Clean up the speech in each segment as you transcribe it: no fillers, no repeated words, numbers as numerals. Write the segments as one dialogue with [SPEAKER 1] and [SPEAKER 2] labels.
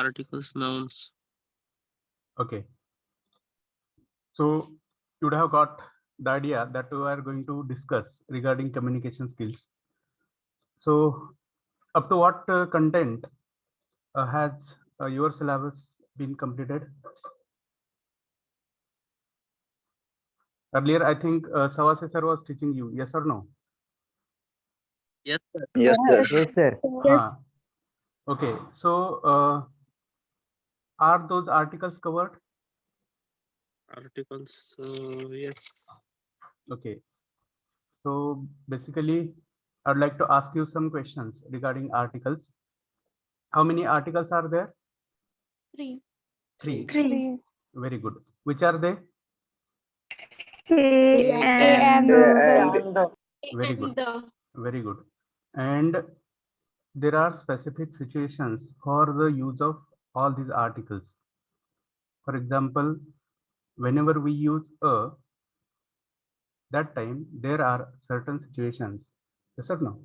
[SPEAKER 1] articles, nouns.
[SPEAKER 2] Okay. So you would have got the idea that we are going to discuss regarding communication skills. So up to what content has your syllabus been completed? Earlier, I think Sawase sir was teaching you, yes or no?
[SPEAKER 1] Yes, sir.
[SPEAKER 3] Yes, sir.
[SPEAKER 4] Yes, sir.
[SPEAKER 2] Okay, so are those articles covered?
[SPEAKER 1] Articles. Yes.
[SPEAKER 2] Okay, so basically, I'd like to ask you some questions regarding articles. How many articles are there?
[SPEAKER 5] Three.
[SPEAKER 2] Three. Very good. Which are they?
[SPEAKER 5] A and
[SPEAKER 2] Very good. Very good. And there are specific situations for the use of all these articles. For example, whenever we use a, that time there are certain situations. Yes or no?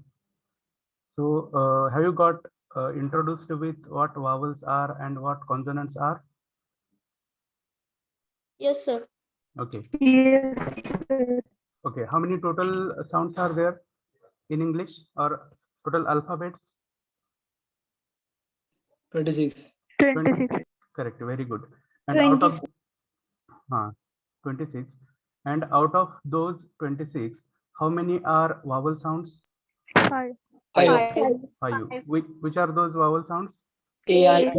[SPEAKER 2] So have you got introduced with what vowels are and what consonants are?
[SPEAKER 5] Yes, sir.
[SPEAKER 2] Okay.
[SPEAKER 4] Yes.
[SPEAKER 2] Okay. How many total sounds are there in English, or total alphabets?
[SPEAKER 3] 26.
[SPEAKER 4] 26.
[SPEAKER 2] Correct. Very good. And out of 26. And out of those 26, how many are vowel sounds?
[SPEAKER 4] 5.
[SPEAKER 3] 5.
[SPEAKER 2] 5. Which are those vowel sounds?
[SPEAKER 3] A, I,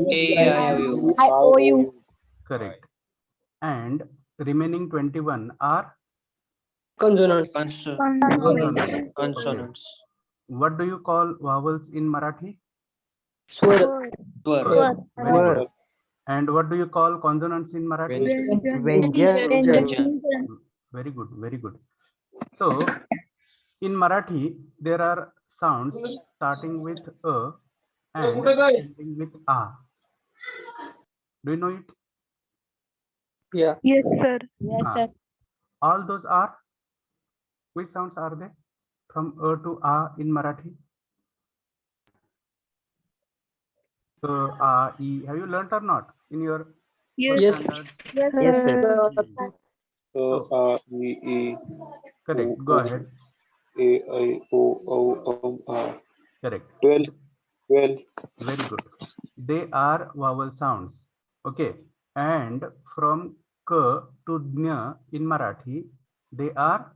[SPEAKER 5] I owe you.
[SPEAKER 2] Correct. And remaining 21 are
[SPEAKER 3] consonants.
[SPEAKER 2] consonants.
[SPEAKER 1] Consonants.
[SPEAKER 2] Okay. What do you call vowels in Marathi?
[SPEAKER 3] Swar.
[SPEAKER 2] Very
[SPEAKER 4] Swar.
[SPEAKER 2] good. And what do you call consonants in Marathi?
[SPEAKER 4] Vyanjan.
[SPEAKER 2] Very good. Very good. So in Marathi, there are sounds starting with a and ending with a. Do you know it?
[SPEAKER 3] Yeah.
[SPEAKER 4] Yes, sir.
[SPEAKER 5] Yes, sir.
[SPEAKER 2] All those are, which sounds are they from a to a in Marathi? So e. Have you learnt or not in your
[SPEAKER 3] Yes.
[SPEAKER 2] standards?
[SPEAKER 5] Yes,
[SPEAKER 4] Yes, sir.
[SPEAKER 2] So, correct. Go ahead.
[SPEAKER 6] A, I, O,
[SPEAKER 2] Correct.
[SPEAKER 6] 12.
[SPEAKER 2] Very good. They are vowel sounds. Okay. And from k to dnya in Marathi, they are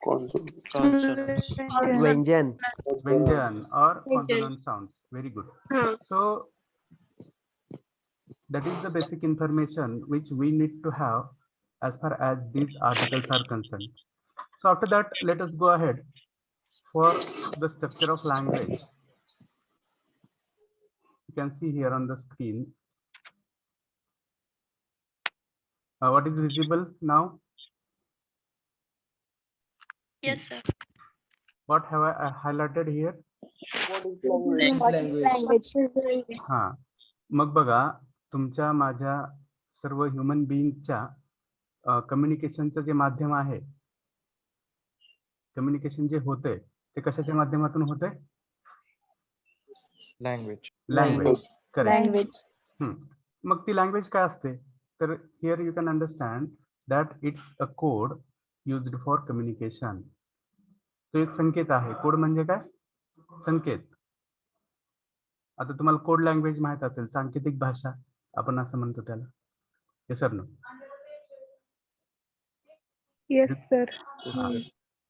[SPEAKER 1] Consonants.
[SPEAKER 4] Vyanjan.
[SPEAKER 2] Vyanjan or consonant sounds. Very good. So that is the basic information which we need to have as far as these articles are concerned. So after that, let us go ahead for the structure of language. You can see here on the screen. What is visible now?
[SPEAKER 5] Yes, sir.
[SPEAKER 2] What have I highlighted here?
[SPEAKER 5] Language.
[SPEAKER 2] हा मग बघा तुमच्या माझ्या सर्व human बिईंगच्या कम्युनिकेशनचं जे माध्यम आहे, communication जे होते ते कशाच्या माध्यमातून होते? लँग्वेज. करेक्ट. मग ती लँग्वेज काय असते? तर here you can understand that it's a code used for communication. तो एक संकेत आहे. कोड म्हणजे काय? संकेत. आता तुम्हाला कोड लँग्वेज माहित असेल, सांकेतिक भाषा आपण असं म्हणतो त्याला. हे सर नो.
[SPEAKER 4] Yes, sir.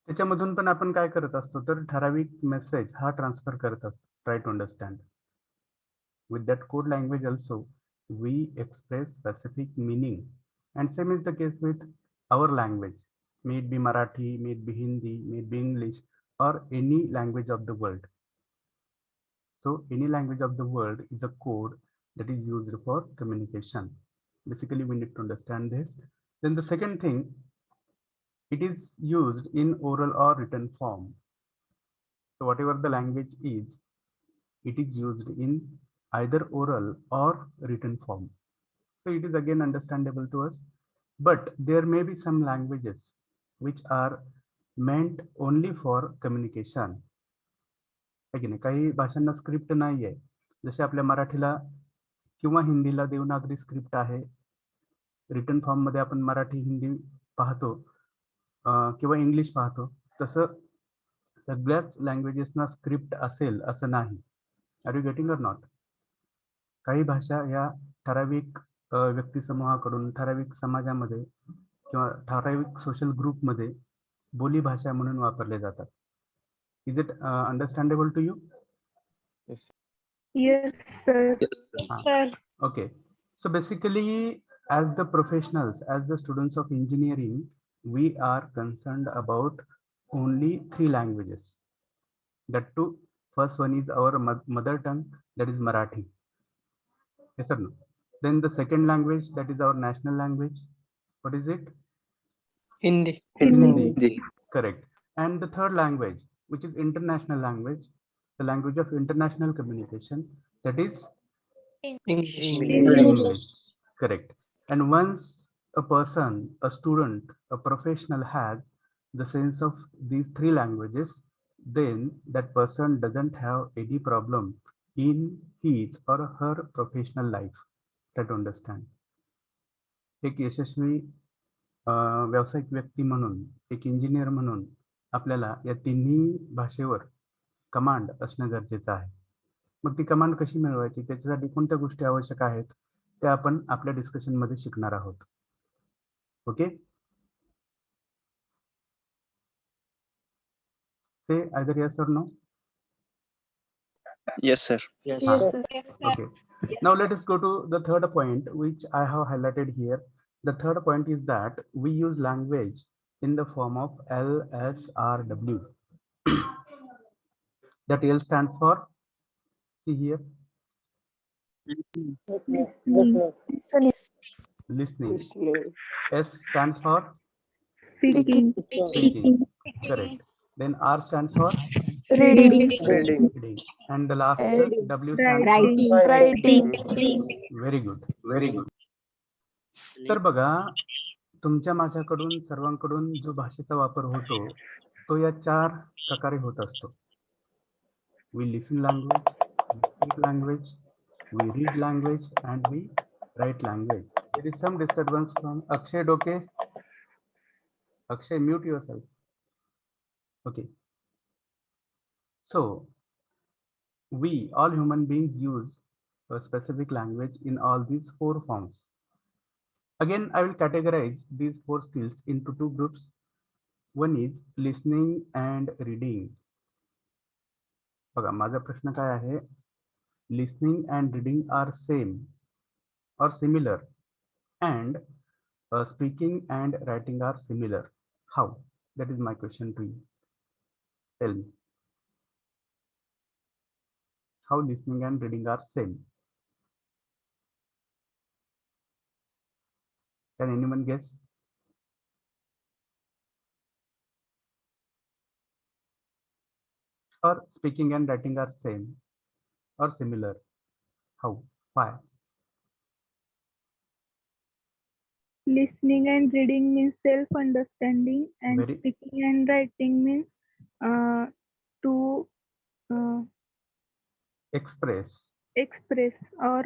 [SPEAKER 2] त्याच्यामधून पण आपण काय करत असतो, तर ठराविक मेसेज हा ट्रान्सफर करत असतो. Try to understand. With that code language also, we express specific meaning, and same is the case with our language. May it be Marathi, may it be Hindi, may it be English, or any language of the world. So any language of the world is a code that is used for communication. Basically, we need to understand this. Then the second thing, it is used in oral or written form. So whatever the language is, it is used in either oral or written form. So it is again understandable to us, but there may be some languages which are meant only for communication. काही भाषांना script नाही आहे, जसे आपल्या मराठीला किंवा हिंदीला Devanagari script आहे, written form मध्ये आपण मराठी हिंदी पाहतो किंवा इंग्लिश पाहतो, तसं सगळ्याच लँग्वेजेसना स्क्रिप्ट असेल असं नाही. Are you getting or not? काही भाषा या ठराविक व्यक्तिसमूहाकडून, ठराविक समाजामध्ये किंवा ठराविक सोशल ग्रुपमध्ये बोली भाषा म्हणून वापरले जातात. Is it understandable to you?
[SPEAKER 4] Yes, sir.
[SPEAKER 5] Sir.
[SPEAKER 2] Okay. So basically, as the professionals, as the students of engineering, we are concerned about only 3 languages. That too, first one is our mother tongue, that is Marathi. Yes or no? Then the second language, that is our national language. What is it?
[SPEAKER 3] Hindi.
[SPEAKER 2] Hindi. Correct. And the third language, which is international language, the language of international communication, that is English. Correct. And once a person, a student, a professional has the sense of these 3 languages, then that person doesn't have any problem in his or her professional life. Try to understand. एक यशस्वी व्यावसायिक व्यक्ती म्हणून, एक engineer म्हणून आपल्याला या तिन्ही भाषेवर कमांड असणं गरजेचं आहे. मग ती कमांड कशी मिळवायची, त्याच्यासाठी कोणत्या गोष्टी आवश्यक आहेत त्या आपण आपल्या डिस्कशन मध्ये शिकणार आहोत. ओके, से आयदर यस और no?
[SPEAKER 6] Yes, sir.
[SPEAKER 1] Yes.
[SPEAKER 4] Yes, sir.
[SPEAKER 2] Okay, now let us go to the third point which I have highlighted here. The third point is that we use language in the form of LSRW. That L stands for, see here, listening. S stands for
[SPEAKER 4] Speaking.
[SPEAKER 2] speaking. Correct. Then R stands for
[SPEAKER 4] Reading.
[SPEAKER 2] reading. And the last W stands for
[SPEAKER 4] Writing.
[SPEAKER 2] Very good, very good. तर बघा, तुमच्या माझ्याकडून सर्वांकडून जो भाषेचा वापर होतो तो या 4 प्रकारे होत असतो. We listen language, we speak language, we read language and we write language. There is some disturbance from Akshay Doke. Akshay, mute yourself. Okay, so we all human beings use a specific language in all these 4 forms. Again, I will categorize these 4 skills into 2 groups. One is listening and reading. बघा, माझा प्रश्न काय आहे, listening and reading are same or similar, and speaking and writing are similar. How? That is my question to you. Tell me. How listening and reading are same? Can anyone guess? Or speaking and writing are same or similar? How? Why?
[SPEAKER 4] Listening and reading means self-understanding, and
[SPEAKER 2] Very-
[SPEAKER 4] speaking and writing means to
[SPEAKER 2] Express.
[SPEAKER 4] express or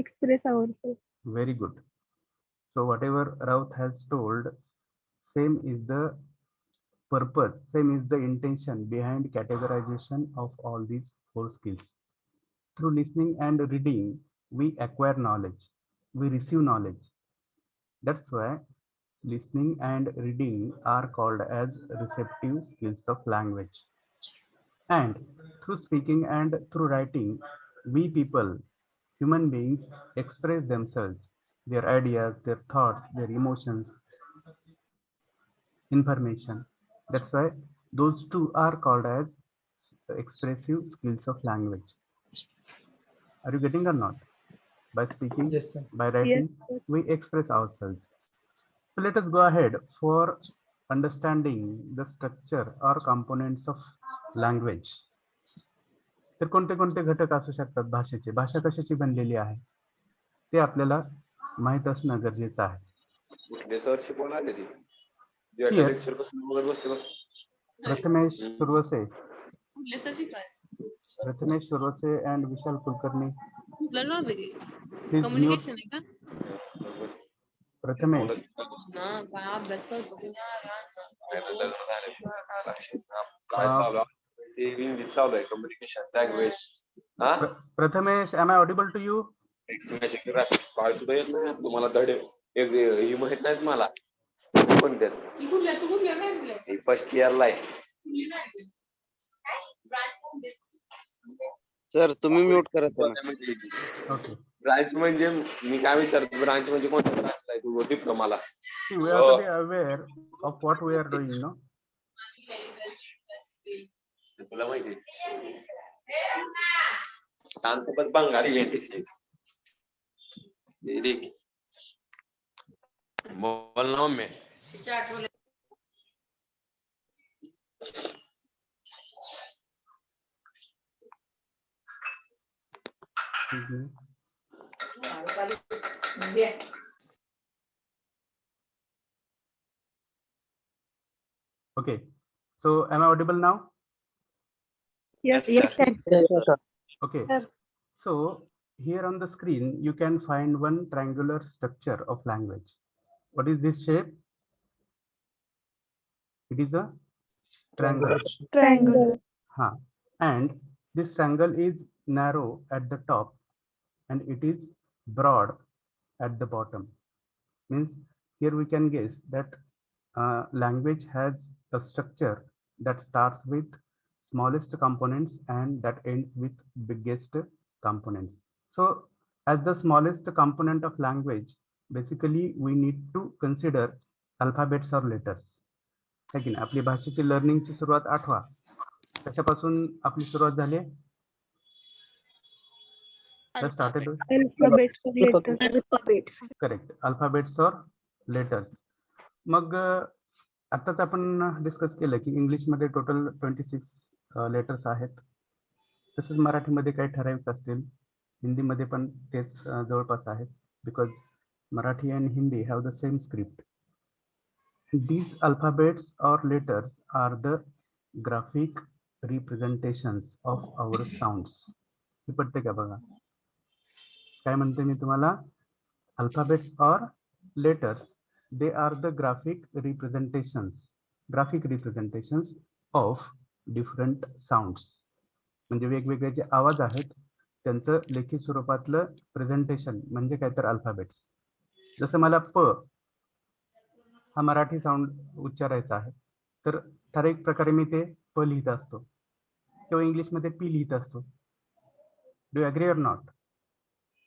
[SPEAKER 4] express ourselves.
[SPEAKER 2] Very good. So whatever Raut has told, same is the purpose, same is the intention behind categorization of all these 4 skills. Through listening and reading, we acquire knowledge, we receive knowledge. That's why listening and reading are called as receptive skills of language. And through speaking and through writing, we people, human beings, express themselves, their ideas, their thoughts, their emotions, information. That's why those 2 are called as expressive skills of language. Are you getting or not? By speaking,
[SPEAKER 3] Yes, sir.
[SPEAKER 2] by writing,
[SPEAKER 4] Yes,
[SPEAKER 2] we express ourselves. So let us go ahead for understanding the structure or components of language. तर कोणते कोणते घटक असू शकतात भाषेचे, भाषा कशाची बनलेली आहे ते आपल्याला माहित असणं गरजेचं आहे. Here, Prathamesh Suravase, Prathamesh Shorose and Vishal Kulkarni.
[SPEAKER 5] आपल्याला नव्हतं की
[SPEAKER 2] Please mute.
[SPEAKER 5] कम्युनिकेशन आहे का
[SPEAKER 2] Prathamesh.
[SPEAKER 5] ना काय अभ्यास करतो की
[SPEAKER 6] काय चालू आहे? ते हिंदी चालू आहे कम्युनिकेशन लँग्वेज. हा
[SPEAKER 2] Prathamesh, am I audible to you?
[SPEAKER 6] एक्समेशिक ग्राफिक्स काय सुद्धा येत नाही तुम्हाला धडे एक ही माहित नाहीत मला कोणत्या
[SPEAKER 5] तू कुठल्या ब्रँचला
[SPEAKER 6] फर्स्ट इयरला आहे.
[SPEAKER 7] सर तुम्ही म्यूट करत आहे.
[SPEAKER 2] Okay.
[SPEAKER 6] ब्रांच म्हणजे मी काय विचारतो ब्रांच म्हणजे कोणत्या ब्रांचला आहे तू डिप्लोमाला?
[SPEAKER 2] See, we have to be aware of what we are doing, no?
[SPEAKER 6] तुला माहिती शांत बस बंगाली एनटीसी बोल ना mummy.
[SPEAKER 2] Mhm. Okay. So am I audible now?
[SPEAKER 4] Yes,
[SPEAKER 5] Yes,
[SPEAKER 4] sir.
[SPEAKER 2] Okay.
[SPEAKER 5] Sir.
[SPEAKER 2] So here on the screen, you can find one triangular structure of language. What is this shape? It is a triangle.
[SPEAKER 4] Triangle.
[SPEAKER 2] Huh. And this triangle is narrow at the top and it is broad at the bottom. Means here we can guess that language has a structure that starts with smallest components and that ends with biggest components. So as the smallest component of language, basically we need to consider alphabets or letters. है की नाही? आपली भाषेची लर्निंगची सुरुवात आठवा. कशापासून आपली सुरुवात झाली? Let's start it with
[SPEAKER 4] Alphabets or letters.
[SPEAKER 5] Alphabets.
[SPEAKER 2] correct alphabets or letters. मग आताच आपण डिस्कस केलं की इंग्लिशमध्ये टोटल 26 लेटर्स आहेत. तसंच मराठीमध्ये काही ठराविक असतील, हिंदीमध्ये पण तेच जवळपास आहेत, because Marathi and Hindi have the same script. These alphabets or letters are the graphic representations of our sounds. हे पडते का बघा? काय म्हणते मी तुम्हाला? Alphabets or letters, they are the graphic representations of different sounds. म्हणजे वेगवेगळे जे आवाज आहेत त्यांचं लेखी स्वरूपातलं प्रेझेंटेशन म्हणजे काय तर अल्फाबेट्स. जसं मला प हा मराठी साऊंड उच्चारायचा आहे तर ठराविक प्रकारे मी ते प लिहित असतो किंवा इंग्लिशमध्ये पी लिहित असतो. Do you agree or not?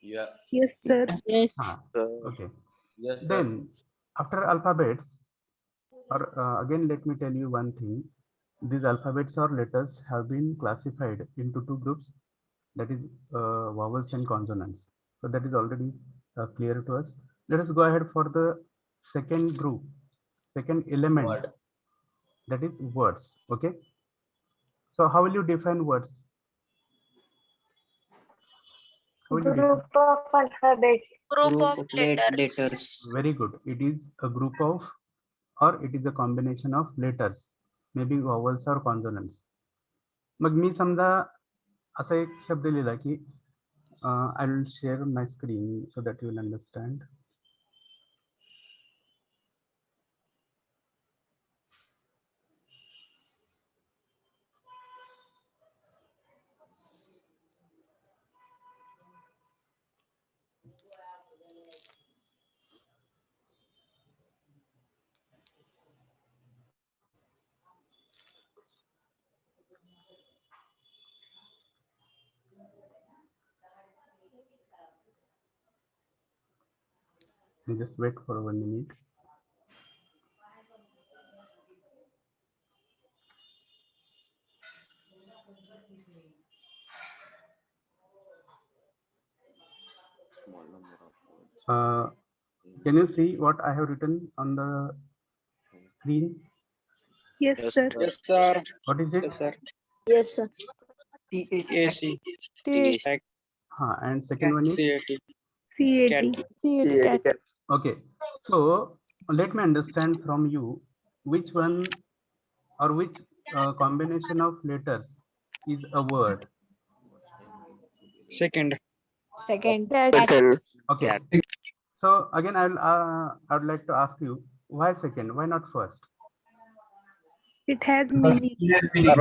[SPEAKER 4] Yes, sir.
[SPEAKER 5] Yes.
[SPEAKER 2] Okay. Then after alphabets, or again let me tell you one thing. These alphabets or letters have been classified into two groups, that is vowels and consonants. So that is already clear to us. Let us go ahead for the second group, second element.
[SPEAKER 6] Word.
[SPEAKER 2] That is words. Okay. So how will you define words? How will you define?
[SPEAKER 4] Group of alphabets.
[SPEAKER 5] Group of letters.
[SPEAKER 2] Very good. It is a group of, or it is a combination of letters, maybe vowels or consonants. मग मी समजा असा एक शब्द लिहिला की I will share my screen so that you will understand. You just wait for 1 minute. Can you see what I have written on the screen?
[SPEAKER 4] Yes, sir.
[SPEAKER 3] Yes, sir.
[SPEAKER 2] What is it?
[SPEAKER 3] Yes, sir.
[SPEAKER 5] Yes, sir.
[SPEAKER 3] TAC.
[SPEAKER 4] T
[SPEAKER 2] And second one is
[SPEAKER 3] CAT.
[SPEAKER 4] CAT.
[SPEAKER 2] okay. So let me understand from you which one or which combination of letters is a word?
[SPEAKER 3] Second.
[SPEAKER 5] Second.
[SPEAKER 2] Okay.
[SPEAKER 7] Cat.
[SPEAKER 2] So again, I would like to ask you, why second? Why not first?
[SPEAKER 4] It has meaning.
[SPEAKER 5] Meaning.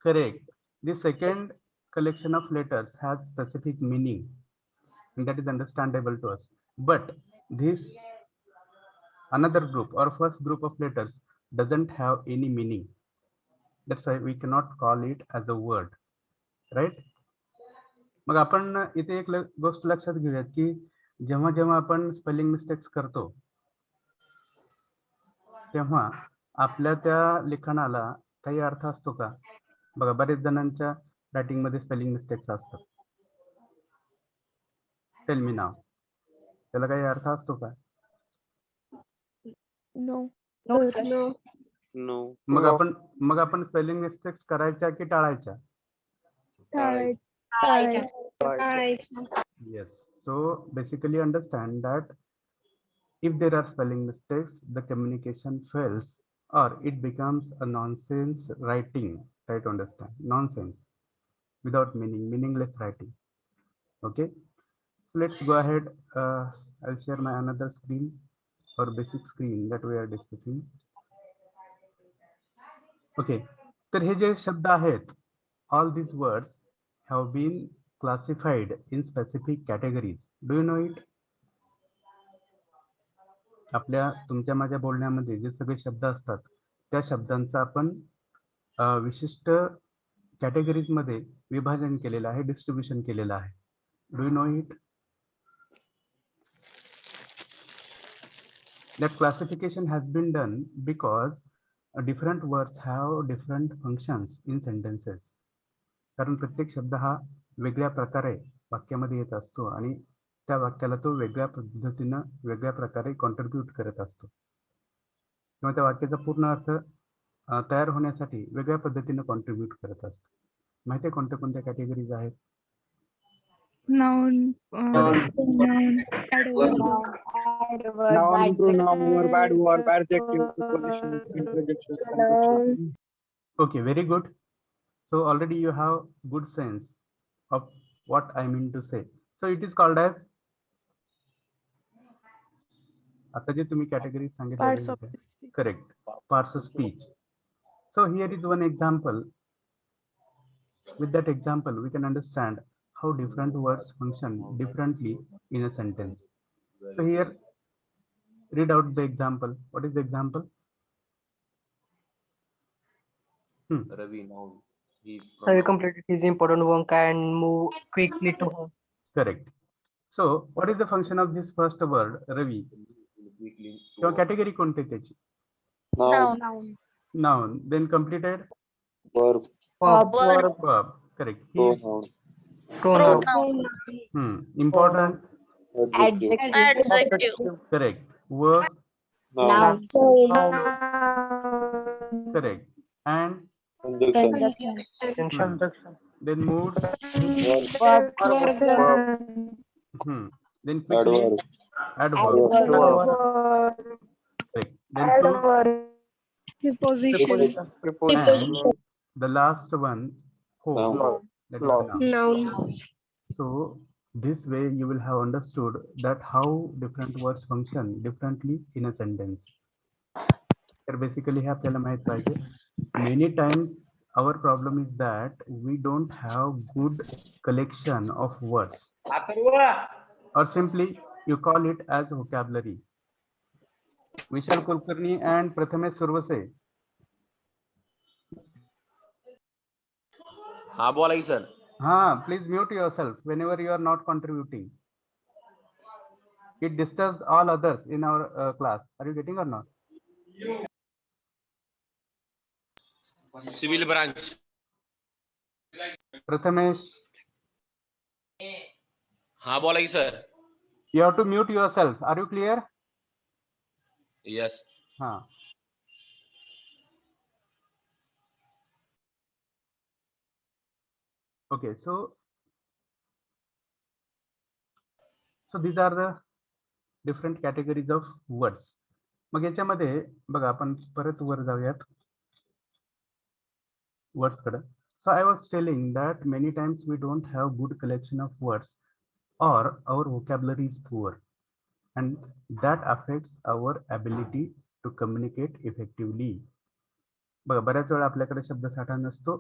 [SPEAKER 2] Correct. The second collection of letters has specific meaning, and that is understandable to us. But this another group or first group of letters doesn't have any meaning. That's why we cannot call it as a word, right? मग आपण इथे एक गोष्ट लक्षात घेऊयात की जेव्हा जेव्हा आपण स्पेलिंग मिस्टेक्स करतो तेव्हा आपल्या त्या लिखाणाला काही अर्थ असतो का? बघा, बरेच जणांच्या रायटिंग मध्ये स्पेलिंग मिस्टेक्स असतात. टेल मी नाव, त्याला काही अर्थ असतो का?
[SPEAKER 5] No. No, sir.
[SPEAKER 7] No.
[SPEAKER 2] मग आपण स्पेलिंग मिस्टेक्स करायच्या की टाळायच्या? Yes. So basically understand that if there are spelling mistakes, the communication fails or it becomes a nonsense writing. Try to understand. Nonsense without meaning, meaningless writing. Okay. Let's go ahead. I'll share my another screen or basic screen that we are discussing. Okay. तर हे जे शब्द आहेत, all these words have been classified in specific categories. Do you know it? आपल्या तुमच्या माझ्या बोलण्यामध्ये जे सगळे शब्द असतात त्या शब्दांचं आपण विशिष्ट कॅटेगरीज मध्ये विभाजन केलेलं आहे, डिस्ट्रीब्युशन केलेलं आहे. Do you know it? That classification has been done because different words have different functions in sentences. कारण प्रत्येक शब्द हा वेगळ्या प्रकारे वाक्यामध्ये येत असतो आणि त्या वाक्याला तो वेगळ्या पद्धतीनं वेगळ्या प्रकारे कॉन्ट्रीब्यूट करत असतो किंवा त्या वाक्याचा पूर्ण अर्थ तयार होण्यासाठी वेगळ्या पद्धतीनं कॉन्ट्रीब्यूट करत असतो. माहिती आहे कोणत्या कोणत्या कॅटेगरीज आहेत?
[SPEAKER 4] Noun, pronoun, adverb.
[SPEAKER 3] Noun, pronoun, verb, adverb, adjective, preposition, interjection, conjunction.
[SPEAKER 2] Okay, very good. So already you have good sense of what I mean to say. So it is called as, आता जे तुम्ही category सांगितले, correct, parts of speech. So here is one example. With that example, we can understand how different words function differently in a sentence. So here, read out the example. What is the example?
[SPEAKER 6] Ravi noun.
[SPEAKER 3] Ravi completed his important work and move quickly to home.
[SPEAKER 2] Correct. So what is the function of this first word, Ravi? किंवा category कोणती त्याची?
[SPEAKER 5] Noun.
[SPEAKER 2] Noun. Then completed?
[SPEAKER 6] Verb.
[SPEAKER 2] Verb. Correct.
[SPEAKER 3] Pronoun.
[SPEAKER 2] Important?
[SPEAKER 5] Adjective.
[SPEAKER 2] Correct. Work?
[SPEAKER 5] Noun.
[SPEAKER 2] Correct. And
[SPEAKER 5] Conjunction.
[SPEAKER 2] then mood?
[SPEAKER 5] Verb.
[SPEAKER 2] Then quickly? Adverb. Correct. Then to?
[SPEAKER 4] Preposition.
[SPEAKER 2] And the last one, whole. That is the noun.
[SPEAKER 5] Noun.
[SPEAKER 2] So this way you will have understood that how different words function differently in a sentence. So basically हे आपल्याला माहित पाहिजे. Many times our problem is that we don't have good collection of words, or simply you call it as vocabulary. Vishal Kulkarni and Prathamesh Survase.
[SPEAKER 6] हाँ बोला की sir.
[SPEAKER 2] Please mute yourself whenever you are not contributing. It disturbs all others in our class. Are you getting or not?
[SPEAKER 6] Civil branch.
[SPEAKER 2] Prathamesh,
[SPEAKER 6] हाँ बोला की sir.
[SPEAKER 2] you have to mute yourself. Are you clear?
[SPEAKER 6] Yes.
[SPEAKER 2] Okay, so these are the different categories of words. मग याच्यामध्ये बघा आपण परत वर जाऊयात. words कडे. So I was telling that many times we don't have good collection of words or our vocabulary is poor, and that affects our ability to communicate effectively. बघा, बऱ्याच वेळा आपल्याकडे शब्दसाठा नसतो,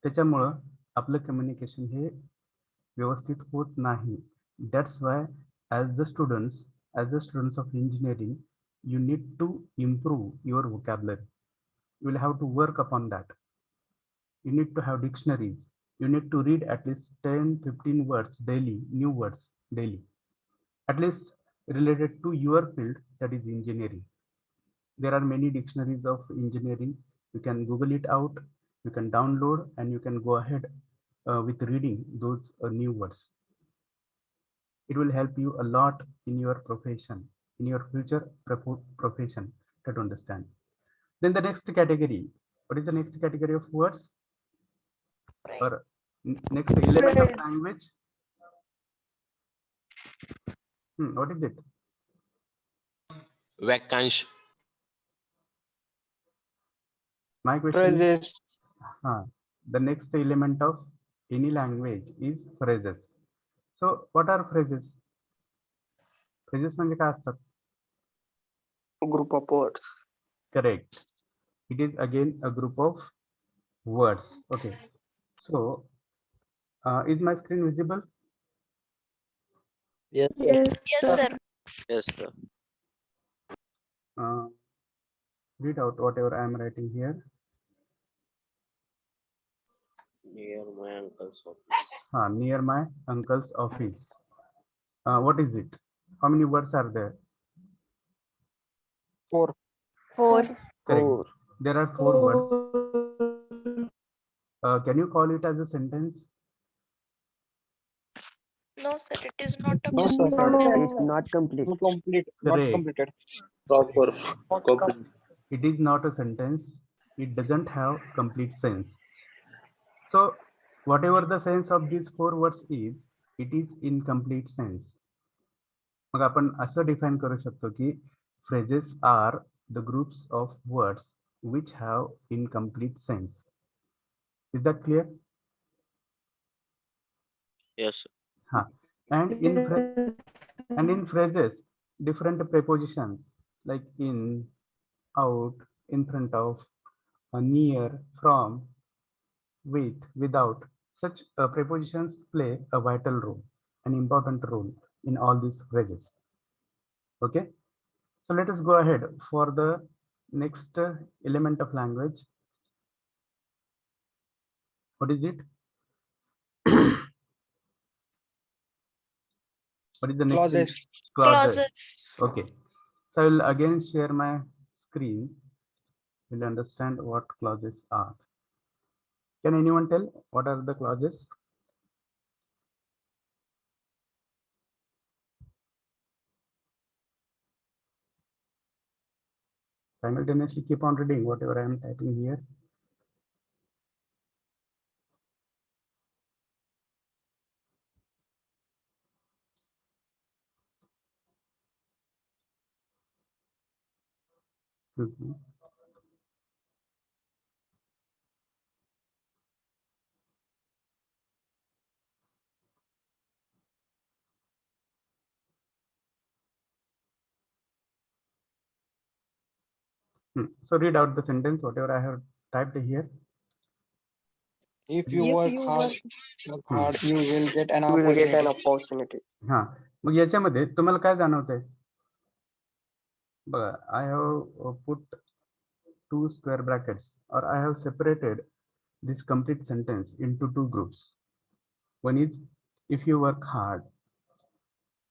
[SPEAKER 2] त्याच्यामुळं आपलं कम्युनिकेशन हे व्यवस्थित होत नाही. That's why as the students of engineering, you need to improve your vocabulary. You will have to work upon that. You need to have dictionaries. You need to read at least 10-15 words daily, new words daily, at least related to your field, that is engineering. There are many dictionaries of engineering. You can Google it out, you can download, and you can go ahead with reading those new words. It will help you a lot in your profession, in your future profession, to understand. Then the next category, what is the next category of words? Or next element of language? What is it?
[SPEAKER 6] वाक्यांश.
[SPEAKER 2] My question is,
[SPEAKER 3] Phrases.
[SPEAKER 2] the next element of any language is phrases. So what are phrases? Phrases म्हणजे काय असतात?
[SPEAKER 3] Group of words.
[SPEAKER 2] Correct. It is again a group of words. Okay. So is my screen visible?
[SPEAKER 1] Yes,
[SPEAKER 4] Yes, sir.
[SPEAKER 7] Yes, sir.
[SPEAKER 2] Read out whatever I am writing here.
[SPEAKER 7] Near my uncle's office.
[SPEAKER 2] Near my uncle's office. What is it? How many words are there?
[SPEAKER 3] 4.
[SPEAKER 5] 4.
[SPEAKER 2] Correct. There are 4 words. Can you call it as a sentence?
[SPEAKER 8] No, sir, it is not a
[SPEAKER 3] No, sir.
[SPEAKER 4] It's
[SPEAKER 3] not complete. Not complete. Not
[SPEAKER 2] Correct.
[SPEAKER 3] completed.
[SPEAKER 6] Proper. Complete.
[SPEAKER 2] It is not a sentence. It doesn't have complete sense. So whatever the sense of these 4 words is, it is incomplete sense. मग आपण असं define करू शकतो की phrases are the groups of words which have incomplete sense. Is that clear?
[SPEAKER 7] Yes, sir.
[SPEAKER 2] And in phrases, different prepositions like in, out, in front of, near, from, with, without, such prepositions play a vital role, an important role in all these phrases. Okay, so let us go ahead for the next element of language. What is it? What is the next?
[SPEAKER 3] Clauses.
[SPEAKER 8] clauses.
[SPEAKER 2] Okay, so I will again share my screen. You'll understand what clauses are. Can anyone tell what are the clauses? Simultaneously keep on reading whatever I am typing here. Excuse me. So read out the sentence, whatever I have typed here.
[SPEAKER 3] If you work hard, you will get an opportunity.
[SPEAKER 2] मग याच्यामध्ये तुम्हाला काय जाणवतंय? बघा, I have put 2 square brackets, or I have separated this complete sentence into 2 groups. One is if you work hard,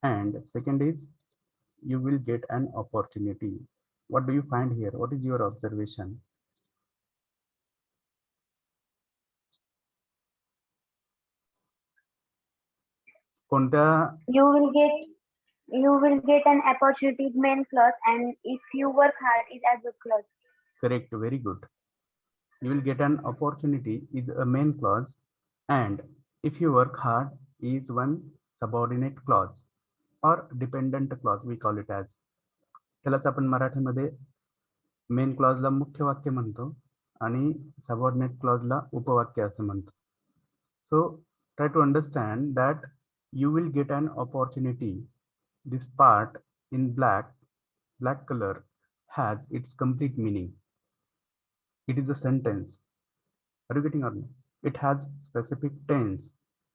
[SPEAKER 2] and second is you will get an opportunity. What do you find here? What is your observation? कोणत्या?
[SPEAKER 4] You will get an opportunity is main clause, and if you work hard is as a clause.
[SPEAKER 2] Correct, very good. You will get an opportunity is a main clause, and if you work hard is one subordinate clause or dependent clause, we call it as. त्यालाच आपण मराठीमध्ये main क्लॉजला मुख्य वाक्य म्हणतो आणि subordinate क्लॉजला उपवाक्य असं म्हणतो. So try to understand that you will get an opportunity. This part in black color has its complete meaning. It is a sentence. Are you getting or no? It has specific tense.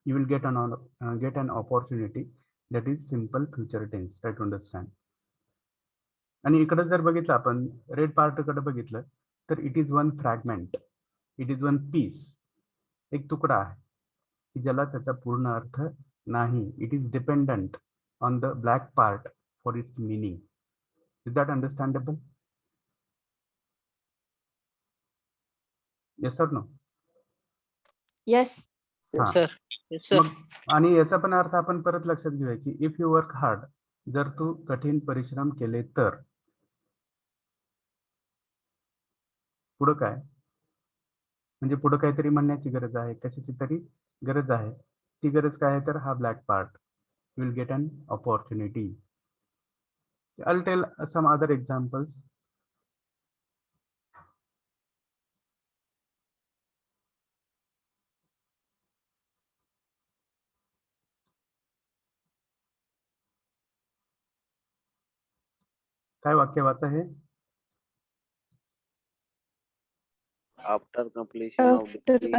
[SPEAKER 2] You will get an opportunity. That is simple future tense. Try to understand. आणि इकडे जर बघितलं आपण red part कडे बघितलं तर it is one fragment, it is one piece, एक तुकडा आहे की ज्याला त्याचा पूर्ण अर्थ नाही. It is dependent on the black part for its meaning. Is that understandable? Yes or no?
[SPEAKER 5] Yes.
[SPEAKER 2] हा.
[SPEAKER 3] Sir.
[SPEAKER 1] Yes, sir.
[SPEAKER 2] मग आणि याचा पण अर्थ आपण परत लक्षात घेऊया की इफ यू वर्क हार्ड, जर तू कठीण परिश्रम केले तर पुढं काय, म्हणजे पुढं काहीतरी म्हणण्याची गरज आहे, कशाची तरी गरज आहे. ती गरज काय आहे तर हा black part. You will get an opportunity. I'll tell some other examples. काय वाक्य वाचा हे?
[SPEAKER 7] After completion of degree,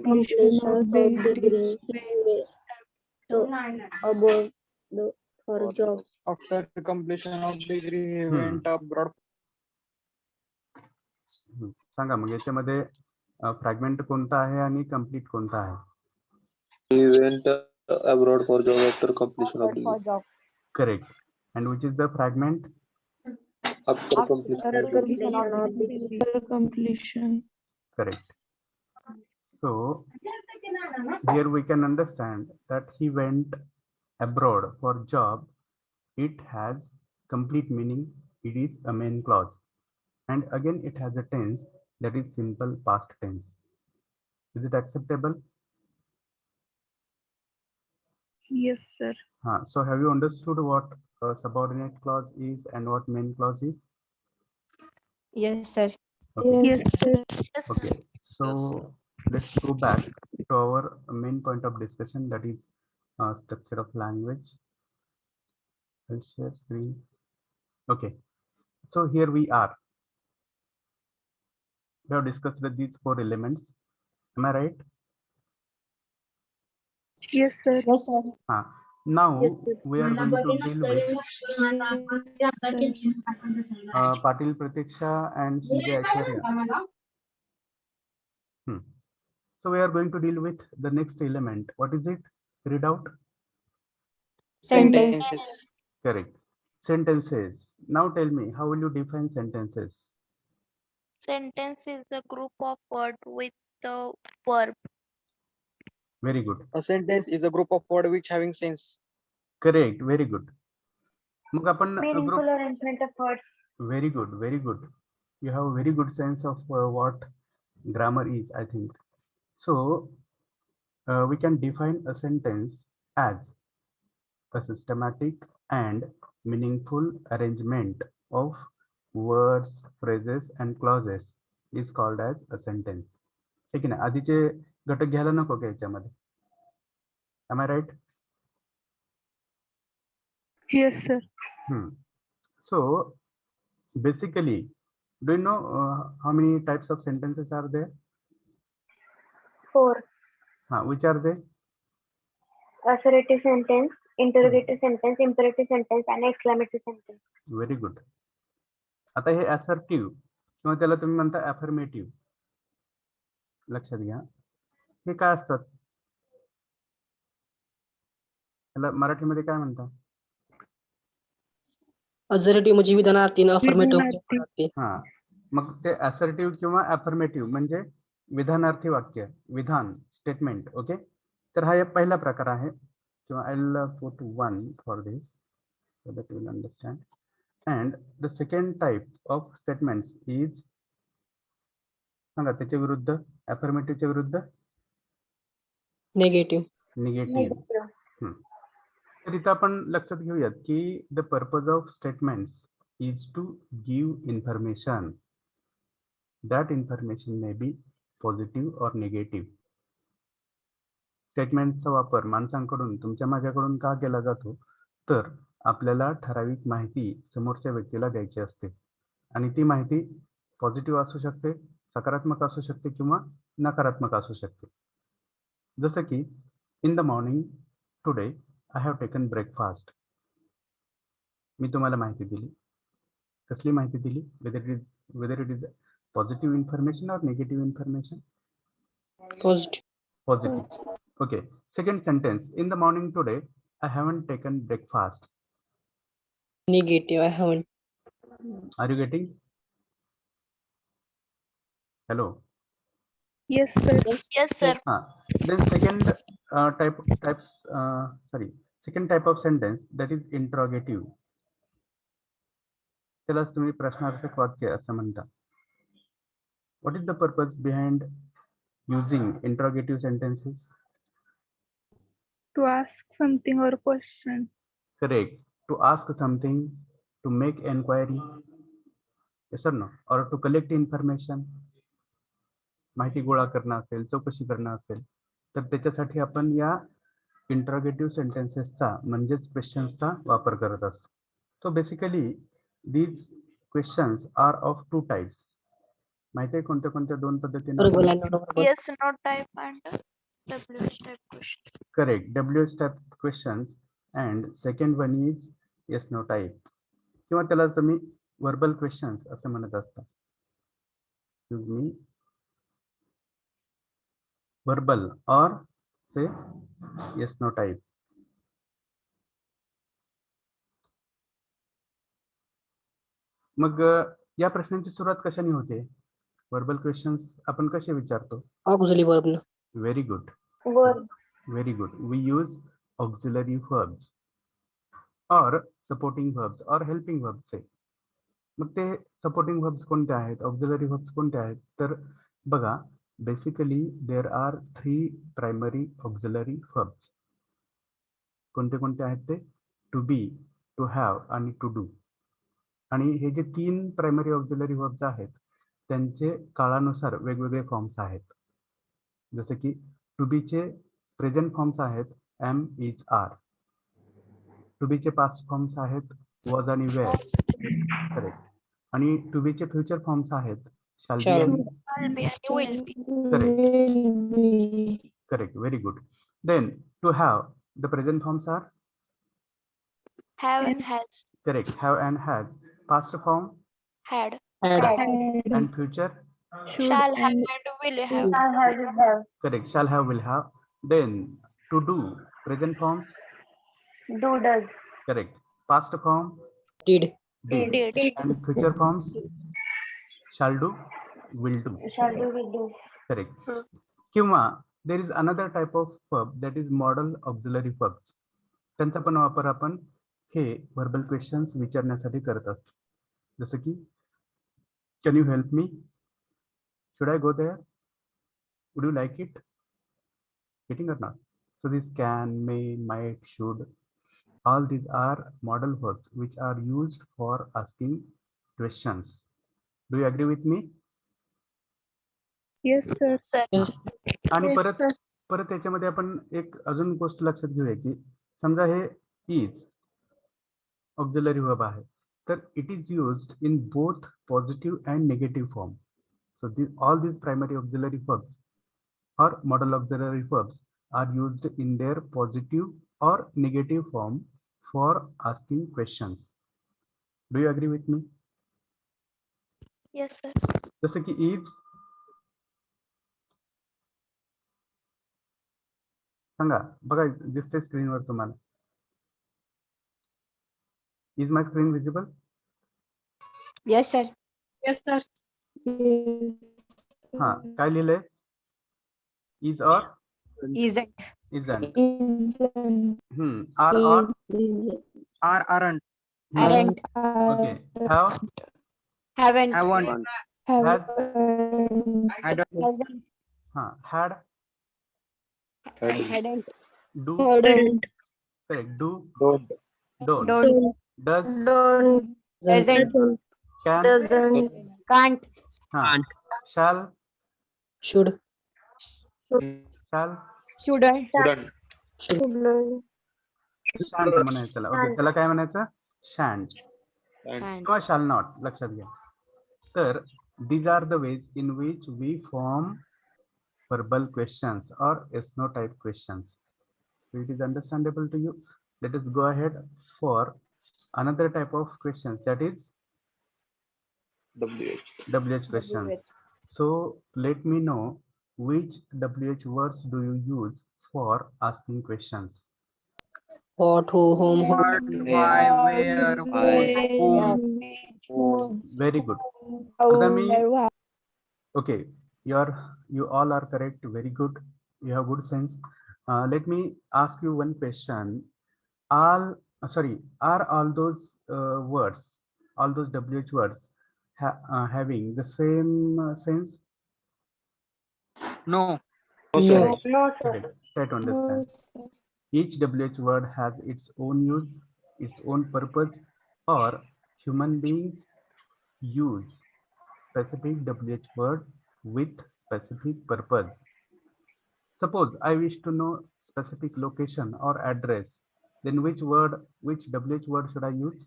[SPEAKER 5] Completion of degree to abroad for
[SPEAKER 7] or
[SPEAKER 5] job.
[SPEAKER 3] After completion of degree, he
[SPEAKER 2] Hmm.
[SPEAKER 3] went abroad.
[SPEAKER 2] सांगा मग याच्यामध्ये fragment कोणता आहे आणि complete कोणता आहे?
[SPEAKER 6] He went abroad for job after completion of
[SPEAKER 5] For
[SPEAKER 6] degree.
[SPEAKER 5] job.
[SPEAKER 2] Correct. And which is the fragment?
[SPEAKER 6] After completion of degree.
[SPEAKER 5] Completion of degree.
[SPEAKER 9] completion.
[SPEAKER 2] Correct. So here we can understand that he went abroad for job. It has complete meaning. It is a main clause, and again it has a tense that is simple past tense. Is it acceptable?
[SPEAKER 9] Yes, sir.
[SPEAKER 2] So have you understood what subordinate clause is and what main clause is?
[SPEAKER 5] Yes, sir.
[SPEAKER 2] Okay.
[SPEAKER 9] Yes, sir.
[SPEAKER 8] Yes, sir.
[SPEAKER 2] Okay, so
[SPEAKER 7] Yes, sir.
[SPEAKER 2] let's go back to our main point of discussion, that is structure of language. I'll share screen. Okay, so here we are. We have discussed with these 4 elements. Am I right?
[SPEAKER 9] Yes, sir.
[SPEAKER 5] Yes, sir.
[SPEAKER 2] Now
[SPEAKER 5] Yes, sir.
[SPEAKER 2] we are going to deal with Patil Pratiksha and CJ Acharya. So we are going to deal with the next element. What is it? Read out.
[SPEAKER 5] Sentence.
[SPEAKER 2] Correct. Sentences. Now tell me, how will you define sentences?
[SPEAKER 8] Sentence is a group of words with the verb.
[SPEAKER 2] Very good.
[SPEAKER 3] A sentence is a group of words which having sense.
[SPEAKER 2] Correct. Very good. मग आपण
[SPEAKER 4] Meaningful
[SPEAKER 2] group.
[SPEAKER 4] arrangement of words.
[SPEAKER 2] Very good. Very good. You have a very good sense of what grammar is, I think. So we can define a sentence as a systematic and meaningful arrangement of words, phrases and clauses is called as a sentence. ठीक आहे ना? आधीचे घटक घ्यायला नको का याच्यामध्ये? Am I right?
[SPEAKER 9] Yes, sir.
[SPEAKER 2] So basically, do you know how many types of sentences are there?
[SPEAKER 4] 4.
[SPEAKER 2] Which are they?
[SPEAKER 4] Assertive sentence, interrogative sentence, imperative sentence, and exclamative sentence.
[SPEAKER 2] Very good. आता हे assertive किंवा त्याला तुम्ही म्हणता affirmative, लक्षात घ्या. हे काय असतात? त्याला मराठीमध्ये काय म्हणतात?
[SPEAKER 3] Assertive म्हणजे विधानार्थी आणि
[SPEAKER 9] विधानार्थी.
[SPEAKER 2] मग ते assertive किंवा affirmative म्हणजे विधानार्थी वाक्य, विधान, स्टेटमेंट. ओके, तर हा एक पहिला प्रकार आहे किंवा I'll put 1 for this so that you will understand. And the second type of statements is, सांगा त्याच्या विरुद्ध, affirmative च्या विरुद्ध
[SPEAKER 3] नेगेटिव्ह.
[SPEAKER 2] निगेटिव्ह. तर इथं आपण लक्षात घेऊयात की the purpose of statements is to give information. That information may be positive or negative. स्टेटमेंटचा वापर माणसांकडून तुमच्या माझ्याकडून का केला जातो, तर आपल्याला ठराविक माहिती समोरच्या व्यक्तीला द्यायची असते आणि ती माहिती पॉझिटिव्ह असू शकते, सकारात्मक असू शकते किंवा नकारात्मक असू शकते. जसं की in the morning today I have taken breakfast. मी तुम्हाला माहिती दिली. कसली माहिती दिली? whether it is positive information or negative information?
[SPEAKER 3] Positive.
[SPEAKER 2] Positive. Okay. Second sentence. In the morning today, I haven't taken breakfast.
[SPEAKER 3] Negative. I haven't.
[SPEAKER 2] Are you getting? Hello.
[SPEAKER 9] Yes, sir.
[SPEAKER 8] Yes, sir.
[SPEAKER 2] Then second second type of sentence, that is interrogative. त्यालाच तुम्ही प्रश्नार्थक वाक्य असं म्हणता. What is the purpose behind using interrogative sentences?
[SPEAKER 9] To ask something or question.
[SPEAKER 2] Correct. To ask something, to make enquiry, yes or no, or to collect information. माहिती गोळा करणं असेल, चौकशी करणं असेल, तर त्याच्यासाठी आपण या इंटरोगेटिव्ह सेंटेन्सेसचा म्हणजेच क्वेश्चन्सचा वापर करत असतो. So basically these questions are of two types. माहिती आहे कोणत्या कोणत्या दोन पद्धतीने?
[SPEAKER 3] Verbal and non-verbal.
[SPEAKER 8] Yes, no type and WH type question.
[SPEAKER 2] Correct. WH type questions and second one is yes no type, किंवा त्याला तुम्ही वर्बल क्वेश्चन्स असं म्हणत असता. Excuse me, verbal or say yes no type. मग या प्रश्नांची सुरुवात कशाने होते? वर्बल क्वेश्चन्स आपण कसे विचारतो?
[SPEAKER 3] Auxiliary verb.
[SPEAKER 2] Very good,
[SPEAKER 4] Verb.
[SPEAKER 2] Very good. We use auxiliary verbs or supporting verbs or helping verbs. मग ते सपोर्टिंग व्हर्ब्स कोणते आहेत, ऑक्झिलरी व्हर्ब्स कोणते आहेत? तर बघा, basically there are 3 primary auxiliary verbs. कोणते कोणते आहेत ते? टू बी, टू हॅव आणि टू डू. आणि हे जे 3 प्रायमरी ऑक्झिलरी व्हर्ब्स आहेत त्यांचे काळानुसार वेगवेगळे फॉर्म्स आहेत. जसे की टू बीचे प्रेझेंट फॉर्म्स आहेत एम, इज, आर. टू बीचे पास्ट फॉर्म्स आहेत वॉज आणि वेअर. करेक्ट. आणि टू बीचे फ्युचर फॉर्म्स आहेत शाल बी
[SPEAKER 3] Shall.
[SPEAKER 2] आणि
[SPEAKER 8] Will be and will be.
[SPEAKER 2] Correct. Correct. Very good. Then to have, the present forms are?
[SPEAKER 8] Have and has.
[SPEAKER 2] Correct. Have and has. Past form?
[SPEAKER 8] Had.
[SPEAKER 3] Had.
[SPEAKER 2] And future?
[SPEAKER 8] Shall have and will have.
[SPEAKER 4] Shall have, will have.
[SPEAKER 2] Correct. Shall have, will have. Then to do, present forms?
[SPEAKER 4] Do, does.
[SPEAKER 2] Correct. Past form?
[SPEAKER 3] Did.
[SPEAKER 2] Did.
[SPEAKER 8] Did.
[SPEAKER 2] And future forms? Shall do, will do.
[SPEAKER 4] Shall do, will do.
[SPEAKER 2] Correct. किंवा there is another type of verb, that is modal auxiliary verbs. त्यांचा पण वापर आपण हे verbal questions विचारण्यासाठी करत असतो. जसं की can you help me? Should I go there? Would you like it? Getting or not? So this can, may, might, should, all these are modal verbs which are used for asking questions. Do you agree with me?
[SPEAKER 9] Yes, sir.
[SPEAKER 8] Sir.
[SPEAKER 3] Yes.
[SPEAKER 2] आणि परत याच्यामध्ये आपण एक अजून गोष्ट लक्षात घेऊया की समजा हे इज ऑक्झिलरी वर्ब आहे, तर it is used in both positive and negative form. So all these primary auxiliary verbs or modal auxiliary verbs are used in their positive or negative form for asking questions. Do you agree with me?
[SPEAKER 8] Yes, sir.
[SPEAKER 2] जसं की is, सांगा, बघा दिसते स्क्रीनवर तुम्हाला. Is my screen visible?
[SPEAKER 5] Yes, sir.
[SPEAKER 9] Yes, sir.
[SPEAKER 2] हा, काय लिहिलंय? Is और
[SPEAKER 5] Isn't.
[SPEAKER 2] इजंट. आर और
[SPEAKER 3] Are. Aren't.
[SPEAKER 5] Aren't.
[SPEAKER 2] Okay. Have,
[SPEAKER 5] Haven't.
[SPEAKER 3] Haven't.
[SPEAKER 2] Has,
[SPEAKER 3] Hadn't.
[SPEAKER 5] Hasn't.
[SPEAKER 2] हाँ, had,
[SPEAKER 5] Hadn't.
[SPEAKER 2] Do,
[SPEAKER 9] Hadn't.
[SPEAKER 2] Correct, do,
[SPEAKER 7] Don't.
[SPEAKER 2] Don't,
[SPEAKER 5] Don't.
[SPEAKER 2] Does,
[SPEAKER 5] Don't. Doesn't.
[SPEAKER 2] Can,
[SPEAKER 5] Doesn't. Can't.
[SPEAKER 2] हाँ, shall,
[SPEAKER 3] Should.
[SPEAKER 2] shall,
[SPEAKER 5] Shouldn't.
[SPEAKER 6] Shouldn't.
[SPEAKER 2] shan't म्हणायचं त्याला. Okay, त्याला काय म्हणायचं? shan't
[SPEAKER 5] And
[SPEAKER 2] किंवा shall not. लक्षात घ्या. तर these are the ways in which we form verbal questions or yes no type questions. So it is understandable to you. Let us go ahead for another type of questions, that is
[SPEAKER 6] WH.
[SPEAKER 2] WH questions. So let me know which WH words do you use for asking questions.
[SPEAKER 3] What, who, whom, who.
[SPEAKER 1] Why, where, whom.
[SPEAKER 2] Very good. आता मी okay, you all are correct. Very good. You have good sense. Let me ask you one question. Are all those words, all those WH words having the same sense?
[SPEAKER 1] No.
[SPEAKER 6] No, sir.
[SPEAKER 2] Correct.
[SPEAKER 4] No, sir.
[SPEAKER 2] Correct. Try to understand. Each WH word has its own use, its own purpose, or human beings use specific WH word with specific purpose. Suppose I wish to know specific location or address, then which WH word should I use?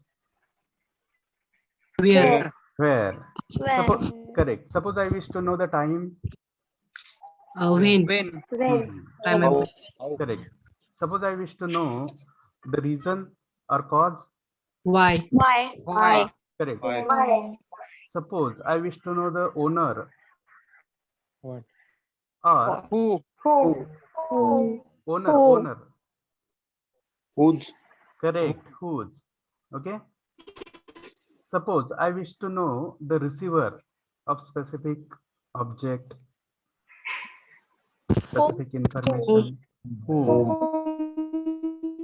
[SPEAKER 3] Where.
[SPEAKER 2] Where.
[SPEAKER 8] Where?
[SPEAKER 2] Correct. Suppose I wish to know the time.
[SPEAKER 3] When.
[SPEAKER 1] When.
[SPEAKER 4] When?
[SPEAKER 3] Time.
[SPEAKER 2] Correct. Suppose I wish to know the reason or cause.
[SPEAKER 3] Why.
[SPEAKER 8] Why?
[SPEAKER 1] Why?
[SPEAKER 2] Correct.
[SPEAKER 6] Why?
[SPEAKER 4] Why?
[SPEAKER 2] Suppose I wish to know the owner.
[SPEAKER 6] What?
[SPEAKER 2] Or
[SPEAKER 1] Who?
[SPEAKER 4] Who?
[SPEAKER 2] owner.
[SPEAKER 6] Whose?
[SPEAKER 2] Correct. Whose. Okay. Suppose I wish to know the receiver of specific object, specific information. Whom.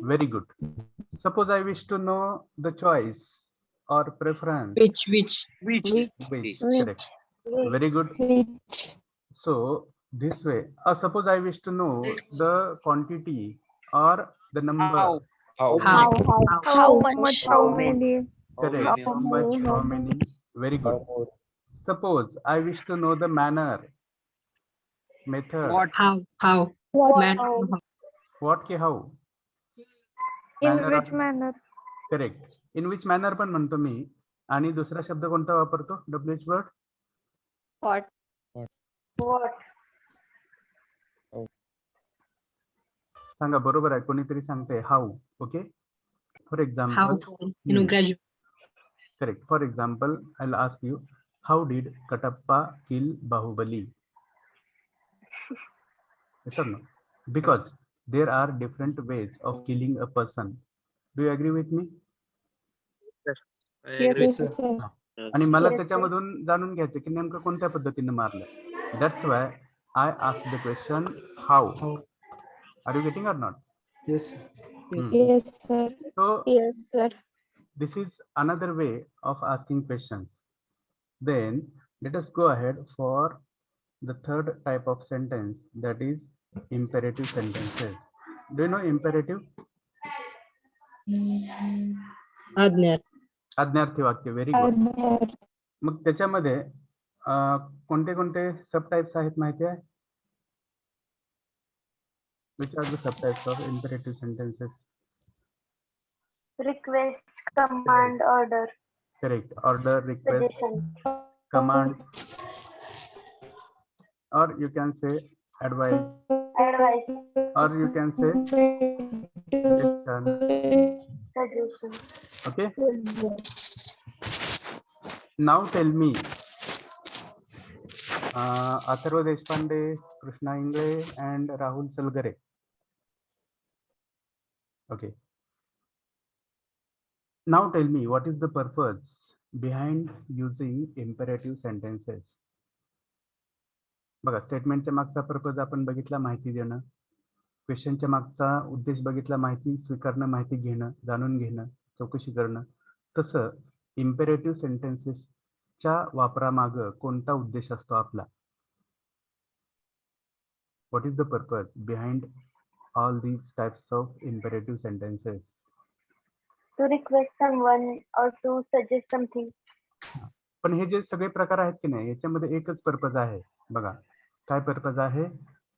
[SPEAKER 2] Very good. Suppose I wish to know the choice or preference.
[SPEAKER 3] Which.
[SPEAKER 1] Which?
[SPEAKER 2] Which. Correct. Very good. So this way. Suppose I wish to know the quantity or the number.
[SPEAKER 1] How?
[SPEAKER 6] How?
[SPEAKER 8] How much?
[SPEAKER 9] How many?
[SPEAKER 2] Correct.
[SPEAKER 1] many?
[SPEAKER 2] How much? How many? Very good. Suppose I wish to know the manner, method.
[SPEAKER 1] What?
[SPEAKER 3] How. Man.
[SPEAKER 2] What ki how?
[SPEAKER 9] In
[SPEAKER 2] Manner
[SPEAKER 9] which
[SPEAKER 2] or-
[SPEAKER 9] manner?
[SPEAKER 2] Correct. In which manner पण म्हणतो मी. आणि दुसरा शब्द कोणता वापरतो WH word?
[SPEAKER 5] what?
[SPEAKER 4] What?
[SPEAKER 2] सांगा बरोबर आहे. कोणीतरी सांगते how. Okay. For example
[SPEAKER 3] Graduate.
[SPEAKER 2] Correct. For example I will ask you, how did Kattappa kill Baahubali? Yes or no? Because there are different ways of killing a person. Do you agree with me?
[SPEAKER 1] I agree, sir.
[SPEAKER 2] आणि मला त्याच्यामधून जाणून घ्यायचं की नेमकं कोणत्या पद्धतीने मारलं. That's why I asked the question how. Are you getting or not?
[SPEAKER 1] Yes.
[SPEAKER 9] Yes, sir.
[SPEAKER 2] So
[SPEAKER 9] Yes, sir.
[SPEAKER 2] this is another way of asking questions. Then let us go ahead for the third type of sentence, that is imperative sentences. Do you know imperative?
[SPEAKER 3] Ajna.
[SPEAKER 2] आज्ञार्थी वाक्य. Very good. मग त्याच्यामध्ये कोणते कोणते सब types आहेत माहिती आहे? Which are the subtypes of imperative sentences?
[SPEAKER 4] Request, command, order,
[SPEAKER 2] Correct. Order, request,
[SPEAKER 4] suggestion.
[SPEAKER 2] command, or you can say advice,
[SPEAKER 4] Advice,
[SPEAKER 2] or you can say suggestion.
[SPEAKER 4] suggestion.
[SPEAKER 2] Okay. Now tell me, Atharva Deshpande, Krishna Ingle, and Rahul Salgare. Okay. Now tell me, what is the purpose behind using imperative sentences? बघा, स्टेटमेंटच्या मागचा purpose आपण बघितला, माहिती देणं. क्वेश्चनच्या मागचा उद्देश बघितला, माहिती स्वीकारणं, माहिती घेणं, जाणून घेणं, चौकशी करणं. तसं इम्पेरेटिव्ह सेंटेन्सेसच्या वापरामागं कोणता उद्देश असतो आपला? What is the purpose behind all these types of imperative sentences?
[SPEAKER 4] To request someone or to suggest something.
[SPEAKER 2] पण हे जे सगळे प्रकार आहेत की नाही, याच्यामध्ये एकच पर्पज आहे बघा. काय पर्पज आहे?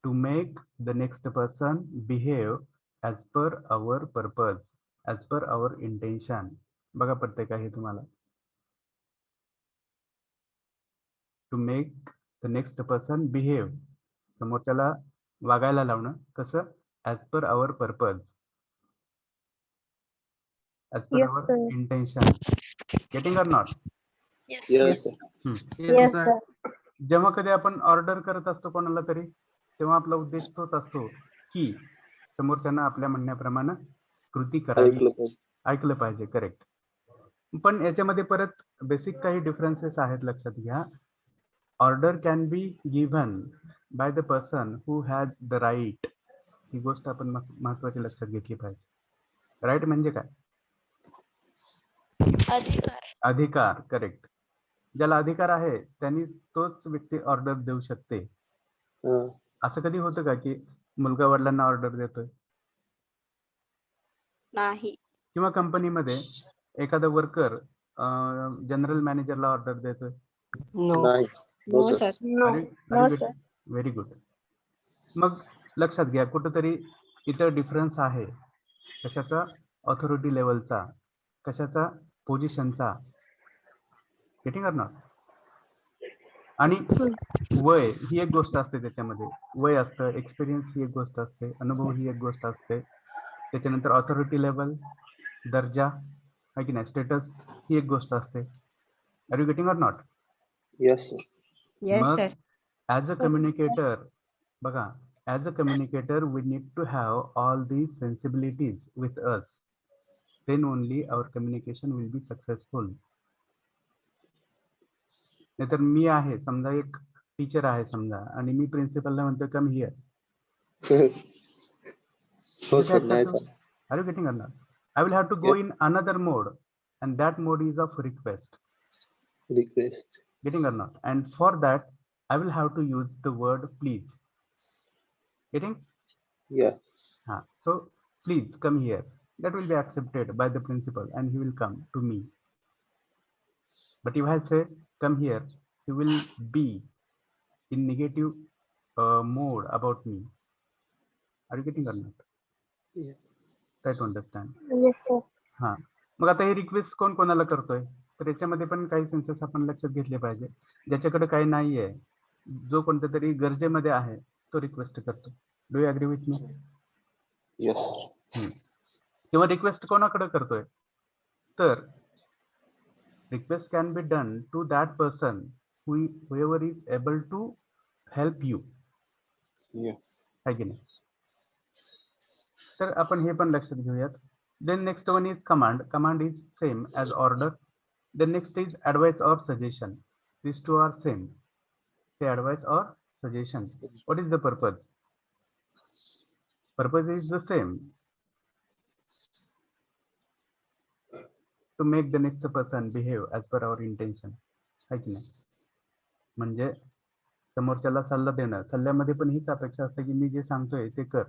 [SPEAKER 2] To make the next person behave as per our purpose, as per our intention. बघा पडतंय का हे तुम्हाला? To make the next person behave, समोरच्याला वागायला लावणं. कसं? As per our purpose, as per
[SPEAKER 9] Yes,
[SPEAKER 2] our
[SPEAKER 9] sir.
[SPEAKER 2] Intention. Getting or not?
[SPEAKER 8] Yes.
[SPEAKER 7] Yes, sir.
[SPEAKER 9] Yes, sir.
[SPEAKER 2] जेव्हा कधी आपण ऑर्डर करत असतो कोणाला तरी, तेव्हा आपला उद्देश तोच असतो की समोरच्यानं आपल्या म्हणण्याप्रमाणे कृती करावी,
[SPEAKER 7] ऐकलं पाहिजे.
[SPEAKER 2] ऐकलं पाहिजे. करेक्ट. पण याच्यामध्ये परत बेसिक काही डिफरन्सेस आहेत, लक्षात घ्या. Order can be given by the person who has the right. ही गोष्ट आपण महत्वाची लक्षात घेतली पाहिजे. राईट म्हणजे काय?
[SPEAKER 8] अधिकार.
[SPEAKER 2] अधिकार. करेक्ट. ज्याला अधिकार आहे त्यांनी तोच व्यक्ती ऑर्डर देऊ शकते.
[SPEAKER 7] हा.
[SPEAKER 2] असं कधी होतं का की मुलगा वडिलांना ऑर्डर देतोय?
[SPEAKER 5] नाही.
[SPEAKER 2] किंवा कंपनीमध्ये एखादा वर्कर जनरल मॅनेजरला ऑर्डर देतोय?
[SPEAKER 3] No.
[SPEAKER 7] नाही.
[SPEAKER 5] No,
[SPEAKER 7] No, sir.
[SPEAKER 5] sir.
[SPEAKER 9] No. No, sir.
[SPEAKER 2] Very good. मग लक्षात घ्या, कुठंतरी इथं डिफरन्स आहे. कशाचा? ऑथॉरिटी लेवलचा, कशाचा? पोझिशनचा. Getting or not? आणि वय ही एक गोष्ट असते त्याच्यामध्ये. वय असतं, एक्सपिरियन्स ही एक गोष्ट असते, अनुभव ही एक गोष्ट असते. त्याच्यानंतर ऑथॉरिटी लेवल, दर्जा आहे की नाही, स्टेटस ही एक गोष्ट असते. Are you getting or not?
[SPEAKER 7] Yes, sir.
[SPEAKER 5] Yes,
[SPEAKER 2] मग
[SPEAKER 5] sir.
[SPEAKER 2] ॲज अ कम्युनिकेटर बघा, as a communicator we need to have all these sensibilities with us. Then only our communication will be successful. नाहीतर मी आहे समजा, एक teacher आहे समजा, आणि मी प्रिन्सिपलला म्हणतो कम हिअर.
[SPEAKER 7] हो सर. नाही sir.
[SPEAKER 2] Are you getting or not? I will have to go in another mode, and that mode is of request.
[SPEAKER 7] Request.
[SPEAKER 2] Getting or not? And for that, I will have to use the word please. Getting?
[SPEAKER 7] Yeah.
[SPEAKER 2] So please come here. That will be accepted by the principal, and he will come to me. But if I say come here, he will be in negative mode about me. Are you getting or not?
[SPEAKER 7] Yeah.
[SPEAKER 2] Try to understand.
[SPEAKER 4] Yes, sir.
[SPEAKER 2] हा. मग आता हे request कोण कोणाला करतोय? तर याच्यामध्ये पण काही census आपण लक्षात घेतले पाहिजे. ज्याच्याकडे काही नाहीये, जो कोणत्या तरी गरजेमध्ये आहे, तो रिक्वेस्ट करतो. Do you agree with me?
[SPEAKER 7] Yes.
[SPEAKER 2] किंवा रिक्वेस्ट कोणाकडे करतोय? तर request can be done to that person whoever is able to help you.
[SPEAKER 7] Yes.
[SPEAKER 2] आहे की नाही? तर आपण हे पण लक्षात घेऊयात. Then next one is command. Command is same as order. Then next is advice or suggestion. These two are same. Say advice or suggestion. What is the purpose? Purpose is the same. To make the next person behave as per our intention. है की नाही? म्हणजे समोरच्याला सल्ला देणं, सल्ल्यामध्ये पण हीच अपेक्षा असते की मी जे सांगतोय ते कर,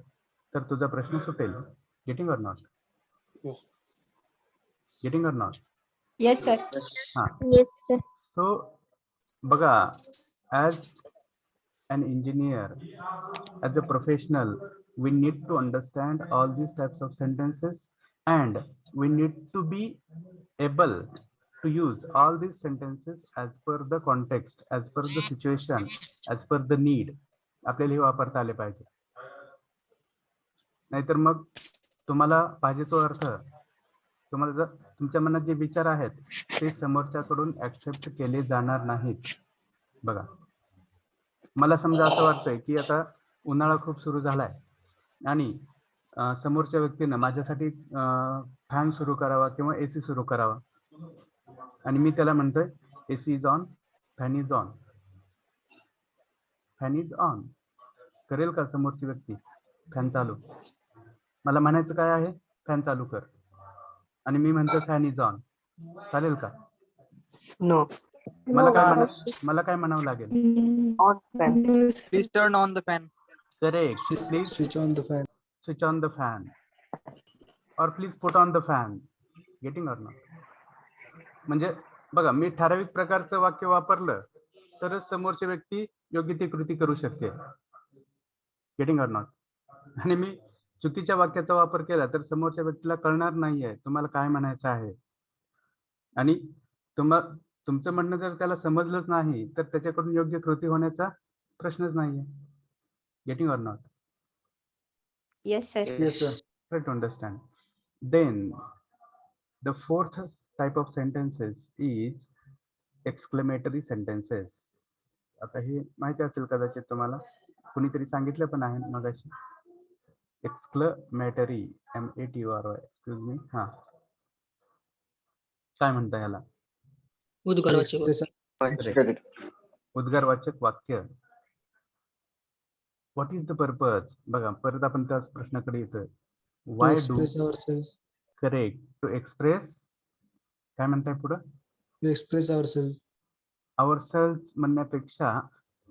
[SPEAKER 2] तर तुझा प्रश्न सुटेल. Getting or not? Getting or not?
[SPEAKER 5] Yes, sir.
[SPEAKER 9] Yes, sir.
[SPEAKER 2] So बघा, as an engineer, as a professional, we need to understand all these types of sentences, and we need to be able to use all these sentences as per the context, as per the situation, as per the need. आपल्याला हे वापरता आले पाहिजे. नाहीतर मग तुम्हाला पाहिजे तो अर्थ, तुम्हाला जर तुमच्या मनात जे विचार आहेत ते समोरच्याकडून ऍक्सेप्ट केले जाणार नाहीत. बघा, मला समजा असं वाटतंय की आता उन्हाळा खूप सुरू झालाय आणि समोरच्या व्यक्तीनं माझ्यासाठी फॅन सुरू करावा किंवा एसी सुरू करावा, आणि मी त्याला म्हणतोय AC is on, fan is on. Fan is on करेल का समोरची व्यक्ती? फॅन चालू. मला म्हणायचं काय आहे? फॅन चालू कर. आणि मी म्हणतो फॅन इज ऑन, चालेल का?
[SPEAKER 3] No.
[SPEAKER 2] मला काय म्हणावं लागेल?
[SPEAKER 3] On fan.
[SPEAKER 1] Please turn on the fan.
[SPEAKER 2] Correct. Please
[SPEAKER 10] Switch on the fan.
[SPEAKER 2] switch on the fan, or please put on the fan. Getting or not? म्हणजे बघा, मी ठराविक प्रकारचं वाक्य वापरलं तरच समोरची व्यक्ती योग्य ती कृती करू शकते. Getting or not? आणि मी चुकीच्या वाक्याचा वापर केला तर समोरच्या व्यक्तीला कळणार नाहीये तुम्हाला काय म्हणायचं आहे. आणि तुमचं म्हणणं जर त्याला समजलंच नाही तर त्याच्याकडून योग्य कृती होण्याचा प्रश्नच नाहीये. Getting or not?
[SPEAKER 5] Yes, sir.
[SPEAKER 7] Yes, sir.
[SPEAKER 2] Try to understand. Then the fourth type of sentences is exclamatory sentences. आता हे माहिती असेल कदाचित तुम्हाला, कुणीतरी सांगितलं पण आहे मगाशी. Exclamatory, MATORY, excuse me. हा, काय म्हणता याला?
[SPEAKER 3] उद्गाराचे
[SPEAKER 2] Correct. उद्गारवाचक वाक्य. What is the purpose? बघा, परत आपण त्याच प्रश्नाकडे येतोय. Why do?
[SPEAKER 7] ourselves.
[SPEAKER 2] Correct. To express, काय म्हणताय पुढं?
[SPEAKER 7] To express ourselves.
[SPEAKER 2] Ourselves म्हणण्यापेक्षा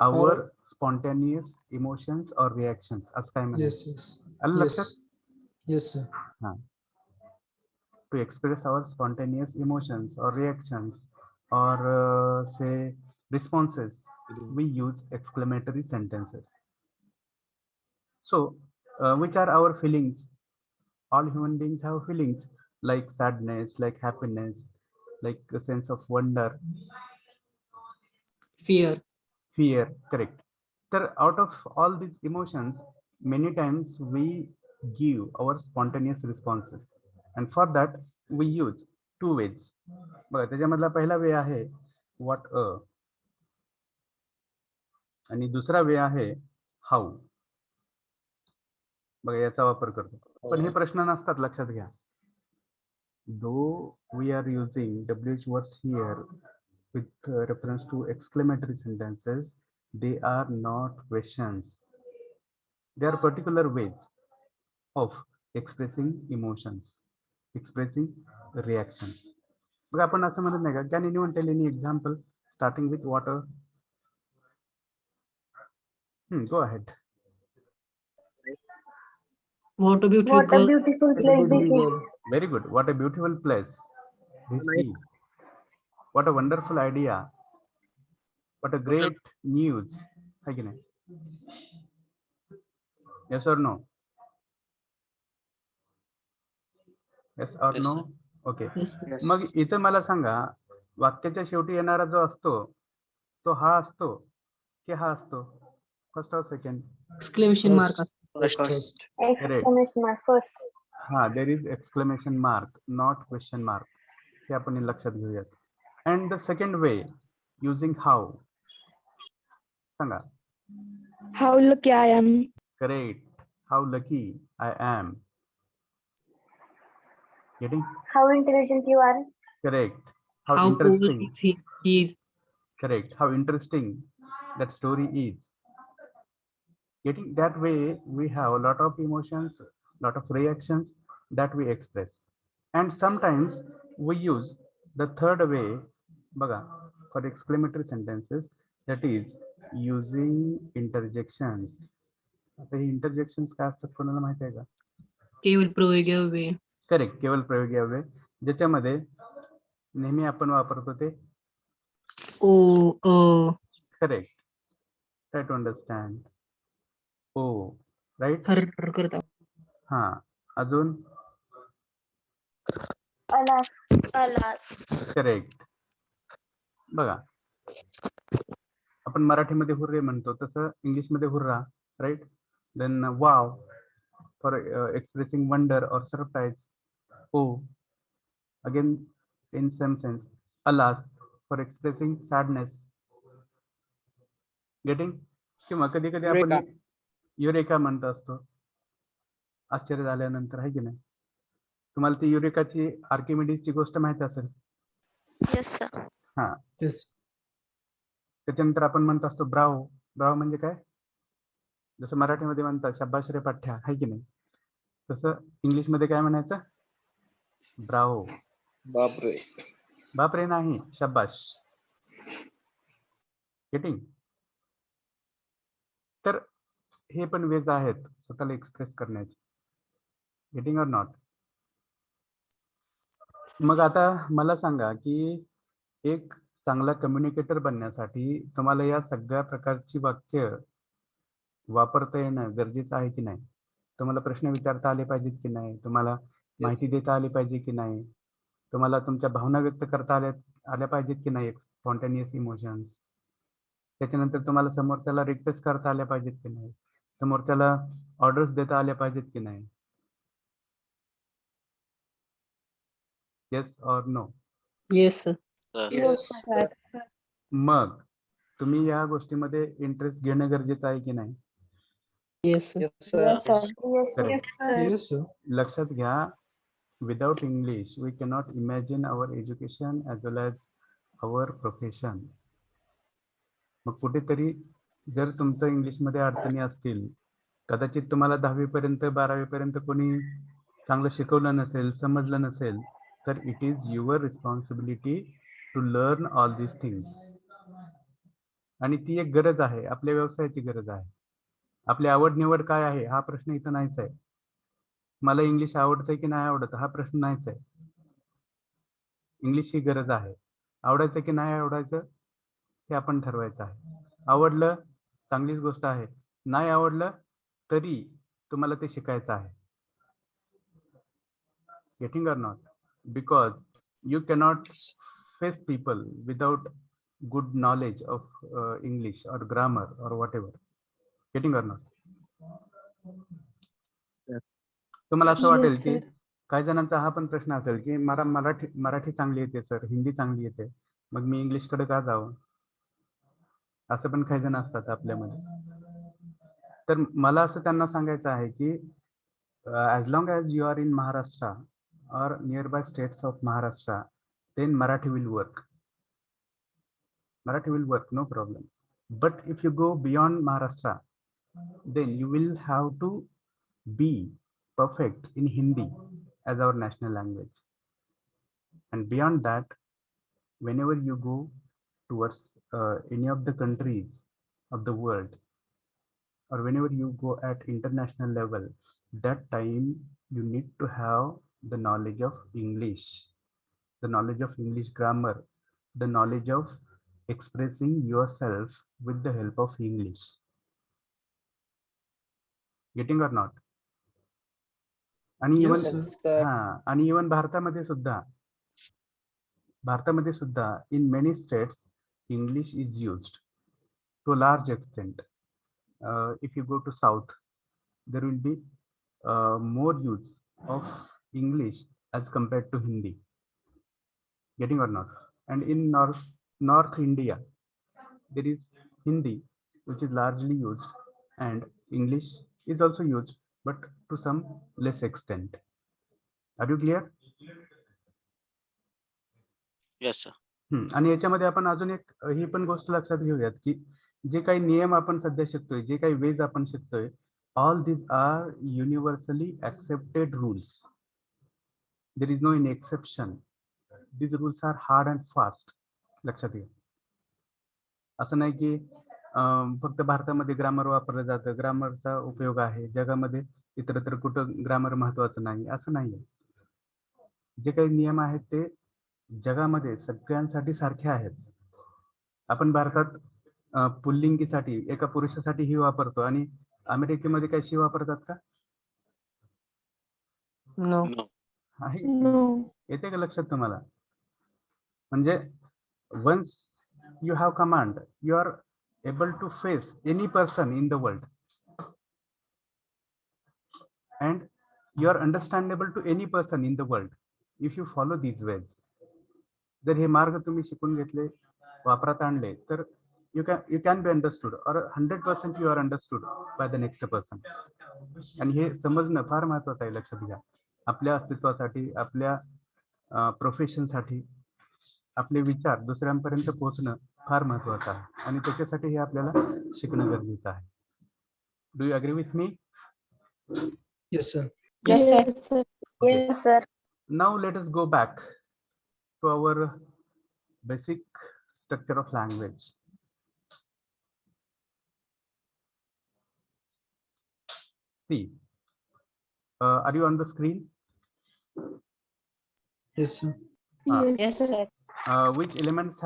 [SPEAKER 2] our spontaneous emotions or reactions असं काय म्हणायचं?
[SPEAKER 7] Yes.
[SPEAKER 2] आलं लक्षात?
[SPEAKER 7] Yes, sir.
[SPEAKER 2] हा. To express our spontaneous emotions or reactions or say responses, we use exclamatory sentences. So, which are our feelings? All human beings have feelings like sadness, like happiness, like a sense of wonder,
[SPEAKER 3] fear.
[SPEAKER 2] Correct. So out of all these emotions, many times we give our spontaneous responses, and for that we use two ways. बघा, त्याच्यामधला पहिला वे आहे what a, आणि दुसरा वे आहे how. बघा, याचा वापर करतो. पण हे प्रश्न नसतात, लक्षात घ्या. Though we are using WH words here with reference to exclamatory sentences, they are not questions. They are particular ways of expressing emotions, expressing reactions. बघा, आपण असं म्हणत नाही का, can anyone tell any example starting with water? Go ahead.
[SPEAKER 3] What a beautiful
[SPEAKER 4] What a
[SPEAKER 3] girl.
[SPEAKER 4] beautiful place this is.
[SPEAKER 2] Very good. What a beautiful place this is. What a wonderful idea. What a great news. है की नाही? Yes or no? Yes or no? Okay.
[SPEAKER 3] Yes, sir.
[SPEAKER 2] मग इथं मला सांगा, वाक्याच्या शेवटी येणारा जो असतो तो हा असतो की हा असतो? First or second?
[SPEAKER 3] Exclamation mark असतो.
[SPEAKER 7] First.
[SPEAKER 4] Exclamation mark first.
[SPEAKER 2] हा, there is exclamation mark, not question mark. हे आपण लक्षात घेऊयात. And the second way using how, सांगा.
[SPEAKER 9] How lucky I am.
[SPEAKER 2] Correct. How lucky I am. Getting?
[SPEAKER 4] How intelligent you are.
[SPEAKER 2] Correct. How
[SPEAKER 3] How cool
[SPEAKER 2] interesting.
[SPEAKER 3] is he is.
[SPEAKER 2] Correct. How interesting that story is. Getting that way, we have a lot of emotions, lot of reactions that we express, and sometimes we use the third way, baga, for exclamatory sentences, that is using interjections. आता हे interjections काय असतात कोणाला माहिती आहे का?
[SPEAKER 3] केवळ प्रयोगी अव्यय.
[SPEAKER 2] Correct. केवळ प्रयोगी अव्यय, ज्याच्यामध्ये नेहमी आपण वापरतो ते
[SPEAKER 3] O
[SPEAKER 2] correct. Try to understand. O, right.
[SPEAKER 3] हर करता.
[SPEAKER 2] हा, अजून?
[SPEAKER 4] Alas.
[SPEAKER 8] Alas.
[SPEAKER 2] करेक्ट. बघा, आपण मराठीमध्ये हुर्रे म्हणतो तसं इंग्लिशमध्ये hurrah, right. Then wow for expressing wonder or surprise. O, again in same sense. Alas for expressing sadness. Getting? किंवा कधी कधी आपण युरेका म्हणत असतो आश्चर्य झाल्यानंतर, आहे की नाही? तुम्हाला ती युरेकाची आर्किमिडीजची गोष्ट माहिती असेल.
[SPEAKER 8] Yes, sir.
[SPEAKER 2] हा,
[SPEAKER 7] Yes.
[SPEAKER 2] त्याच्यानंतर आपण म्हणत असतो ब्रावो. ब्रावो म्हणजे काय? जसं मराठीमध्ये म्हणतात शाबाश रे पाठ्या, आहे की नाही? तसं इंग्लिशमध्ये काय म्हणायचं? ब्रावो.
[SPEAKER 7] बापरे.
[SPEAKER 2] बापरे नाही, शाबाश. गेटिंग? तर हे पण वेज आहेत स्वतःला एक्सप्रेस करण्याचे. Getting or not? मग आता मला सांगा की एक चांगला कम्युनिकेटर बनण्यासाठी तुम्हाला या सगळ्या प्रकारची वाक्य वापरता येणं गरजेचं आहे की नाही? तुम्हाला प्रश्न विचारता आले पाहिजेत की नाही? तुम्हाला माहिती देता आली पाहिजे की नाही? तुम्हाला तुमच्या भावना व्यक्त करता आल्या पाहिजेत की नाही? Spontaneous emotions. त्याच्यानंतर तुम्हाला समोरच्याला रिक्वेस्ट करता आल्या पाहिजेत की नाही? समोरच्याला ऑर्डर्स देता आल्या पाहिजेत की नाही? Yes or no?
[SPEAKER 3] Yes, sir.
[SPEAKER 9] Yes, sir.
[SPEAKER 2] मग तुम्ही या गोष्टीमध्ये इंटरेस्ट घेणं गरजेचं आहे की नाही?
[SPEAKER 3] Yes, sir.
[SPEAKER 5] Yes, sir.
[SPEAKER 4] Yes,
[SPEAKER 2] Correct.
[SPEAKER 4] sir.
[SPEAKER 7] Yes, sir.
[SPEAKER 2] लक्षात घ्या, without English we cannot imagine our education as well as our profession. मग कुठेतरी जर तुमचं इंग्लिशमध्ये अडचणी असतील, कदाचित तुम्हाला 10वी पर्यंत 12वी पर्यंत कोणी चांगलं शिकवलं नसेल, समजलं नसेल, तर it is your responsibility to learn all these things. आणि ती एक गरज आहे, आपल्या व्यवसायाची गरज आहे. आपली आवड निवड काय आहे हा प्रश्न इथं नाहीच आहे. मला इंग्लिश आवडतंय की नाही आवडत हा प्रश्न नाहीच आहे. इंग्लिश ही गरज आहे. आवडायचं की नाही आवडायचं हे आपण ठरवायचं आहे. आवडलं चांगलीच गोष्ट आहे, नाही आवडलं तरी तुम्हाला ते शिकायचं आहे. Getting or not? Because you cannot face people without good knowledge of English or grammar or whatever. Getting or not? तुम्हाला असं वाटेल
[SPEAKER 9] Yes,
[SPEAKER 2] की
[SPEAKER 9] sir.
[SPEAKER 2] काही जणांचा हा पण प्रश्न असेल की मला मराठी चांगली येते सर, हिंदी चांगली येते, मग मी इंग्लिशकडे का जावं? असं पण काही जण असतात आपल्यामध्ये. तर मला असं त्यांना सांगायचं आहे की as long as you are in Maharashtra or nearby states of Maharashtra, then Marathi will work. Marathi will work, no problem. But if you go beyond Maharashtra, then you will have to be perfect in Hindi as our national language. And beyond that, whenever you go towards any of the countries of the world, or whenever you go at international level, that time you need to have the knowledge of English, the knowledge of English grammar, the knowledge of expressing yourself with the help of English. Getting or not? आणि
[SPEAKER 7] Yes,
[SPEAKER 2] even
[SPEAKER 7] sir.
[SPEAKER 2] आणि even भारतामध्ये सुद्धा in many states English is used to a large extent. If you go to south, there will be more use of English as compared to Hindi. Getting or not? And in North India, there is Hindi, which is largely used, and English is also used, but to some less extent. Are you clear?
[SPEAKER 10] Yes, sir.
[SPEAKER 2] आणि याच्यामध्ये आपण अजून एक ही पण गोष्ट लक्षात घेऊयात की जे काही नियम आपण सध्या शिकतोय, जे काही वेज आपण शिकतोय, all these are universally accepted rules. There is no any exception. These rules are hard and fast. लक्षात घ्या. असं नाही की फक्त भारतामध्ये ग्रामर वापरलं जातं, ग्रामरचा उपयोग आहे, जगामध्ये इतरत्र कुठं ग्रामर महत्वाचं नाही, असं नाहीये. जे काही नियम आहेत ते जगामध्ये सगळ्यांसाठी सारखे आहेत. आपण भारतात पुल्लिंगीसाठी एका पुरुषासाठी ही वापरतो आणि अमेरिकेमध्ये काय शी वापरतात का?
[SPEAKER 3] No.
[SPEAKER 10] No.
[SPEAKER 2] आहे.
[SPEAKER 9] No.
[SPEAKER 2] येते का लक्षात तुम्हाला? म्हणजे once you have command, you are able to face any person in the world, and you are understandable to any person in the world if you follow these ways. जर हे मार्ग तुम्ही शिकून घेतले, वापरात आणले, तर you can be understood, or 100% you are understood by the next person. आणि हे समजणं फार महत्वाचं आहे. लक्षात घ्या, आपल्या अस्तित्वासाठी, आपल्या प्रोफेशनसाठी आपले विचार दुसऱ्यांपर्यंत पोहोचणं फार महत्वाचं आहे आणि त्याच्यासाठी हे आपल्याला शिकणं गरजेचं आहे. Do you agree with me?
[SPEAKER 7] Yes, sir.
[SPEAKER 5] Yes, sir.
[SPEAKER 9] Yes, sir.
[SPEAKER 4] Yes, sir.
[SPEAKER 2] Now let us go back to our basic structure of language. See, are you on the screen?
[SPEAKER 7] Yes, sir.
[SPEAKER 9] Yes,
[SPEAKER 5] Yes,
[SPEAKER 9] sir.
[SPEAKER 5] sir.
[SPEAKER 2] Which elements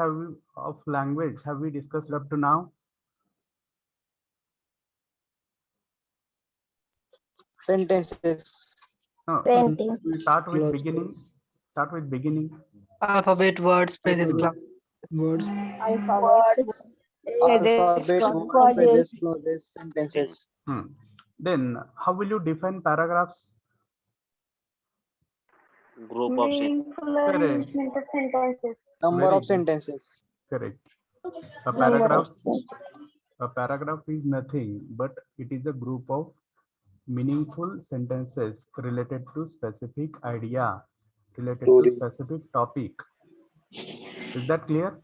[SPEAKER 2] of language have we discussed up to now?
[SPEAKER 1] Sentences.
[SPEAKER 2] No,
[SPEAKER 9] Sentence.
[SPEAKER 2] we start with
[SPEAKER 7] Clauses.
[SPEAKER 2] beginning. Start with beginning.
[SPEAKER 3] Alphabet, words, phrases, class.
[SPEAKER 7] Words.
[SPEAKER 9] Words.
[SPEAKER 1] Alphabet,
[SPEAKER 5] clause.
[SPEAKER 1] word, phrases, clauses, sentences.
[SPEAKER 2] Then how will you define paragraphs?
[SPEAKER 6] Group of sentences.
[SPEAKER 4] Meaningful
[SPEAKER 2] Correct.
[SPEAKER 4] arrangement of sentences.
[SPEAKER 1] Number
[SPEAKER 2] Very
[SPEAKER 1] of
[SPEAKER 2] good.
[SPEAKER 1] sentences.
[SPEAKER 2] Correct. A
[SPEAKER 9] Number
[SPEAKER 2] paragraph.
[SPEAKER 9] of sentences.
[SPEAKER 2] A paragraph is nothing but it is a group of meaningful sentences related to specific idea, related to
[SPEAKER 6] Story.
[SPEAKER 2] specific topic. Is that clear?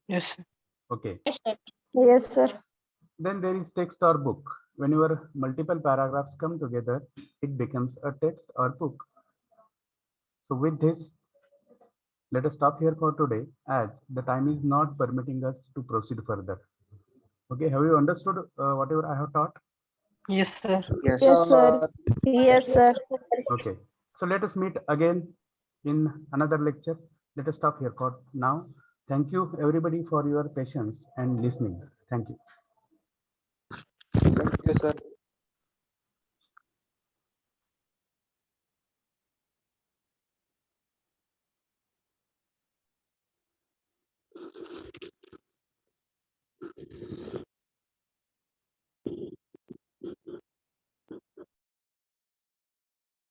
[SPEAKER 3] Yes, sir.
[SPEAKER 2] Okay.
[SPEAKER 5] Yes, sir.
[SPEAKER 9] Yes, sir.
[SPEAKER 2] Then there is text or book. Whenever multiple paragraphs come together, it becomes a text or book. So with this, let us stop here for today as the time is not permitting us to proceed further. Okay, have you understood whatever I have taught?
[SPEAKER 3] Yes, sir.
[SPEAKER 9] Yes, sir. Yes, sir.
[SPEAKER 2] Okay, so let us meet again in another lecture. Let us stop here for now. Thank you everybody for your patience and listening. Thank you.
[SPEAKER 1] Thank you, sir.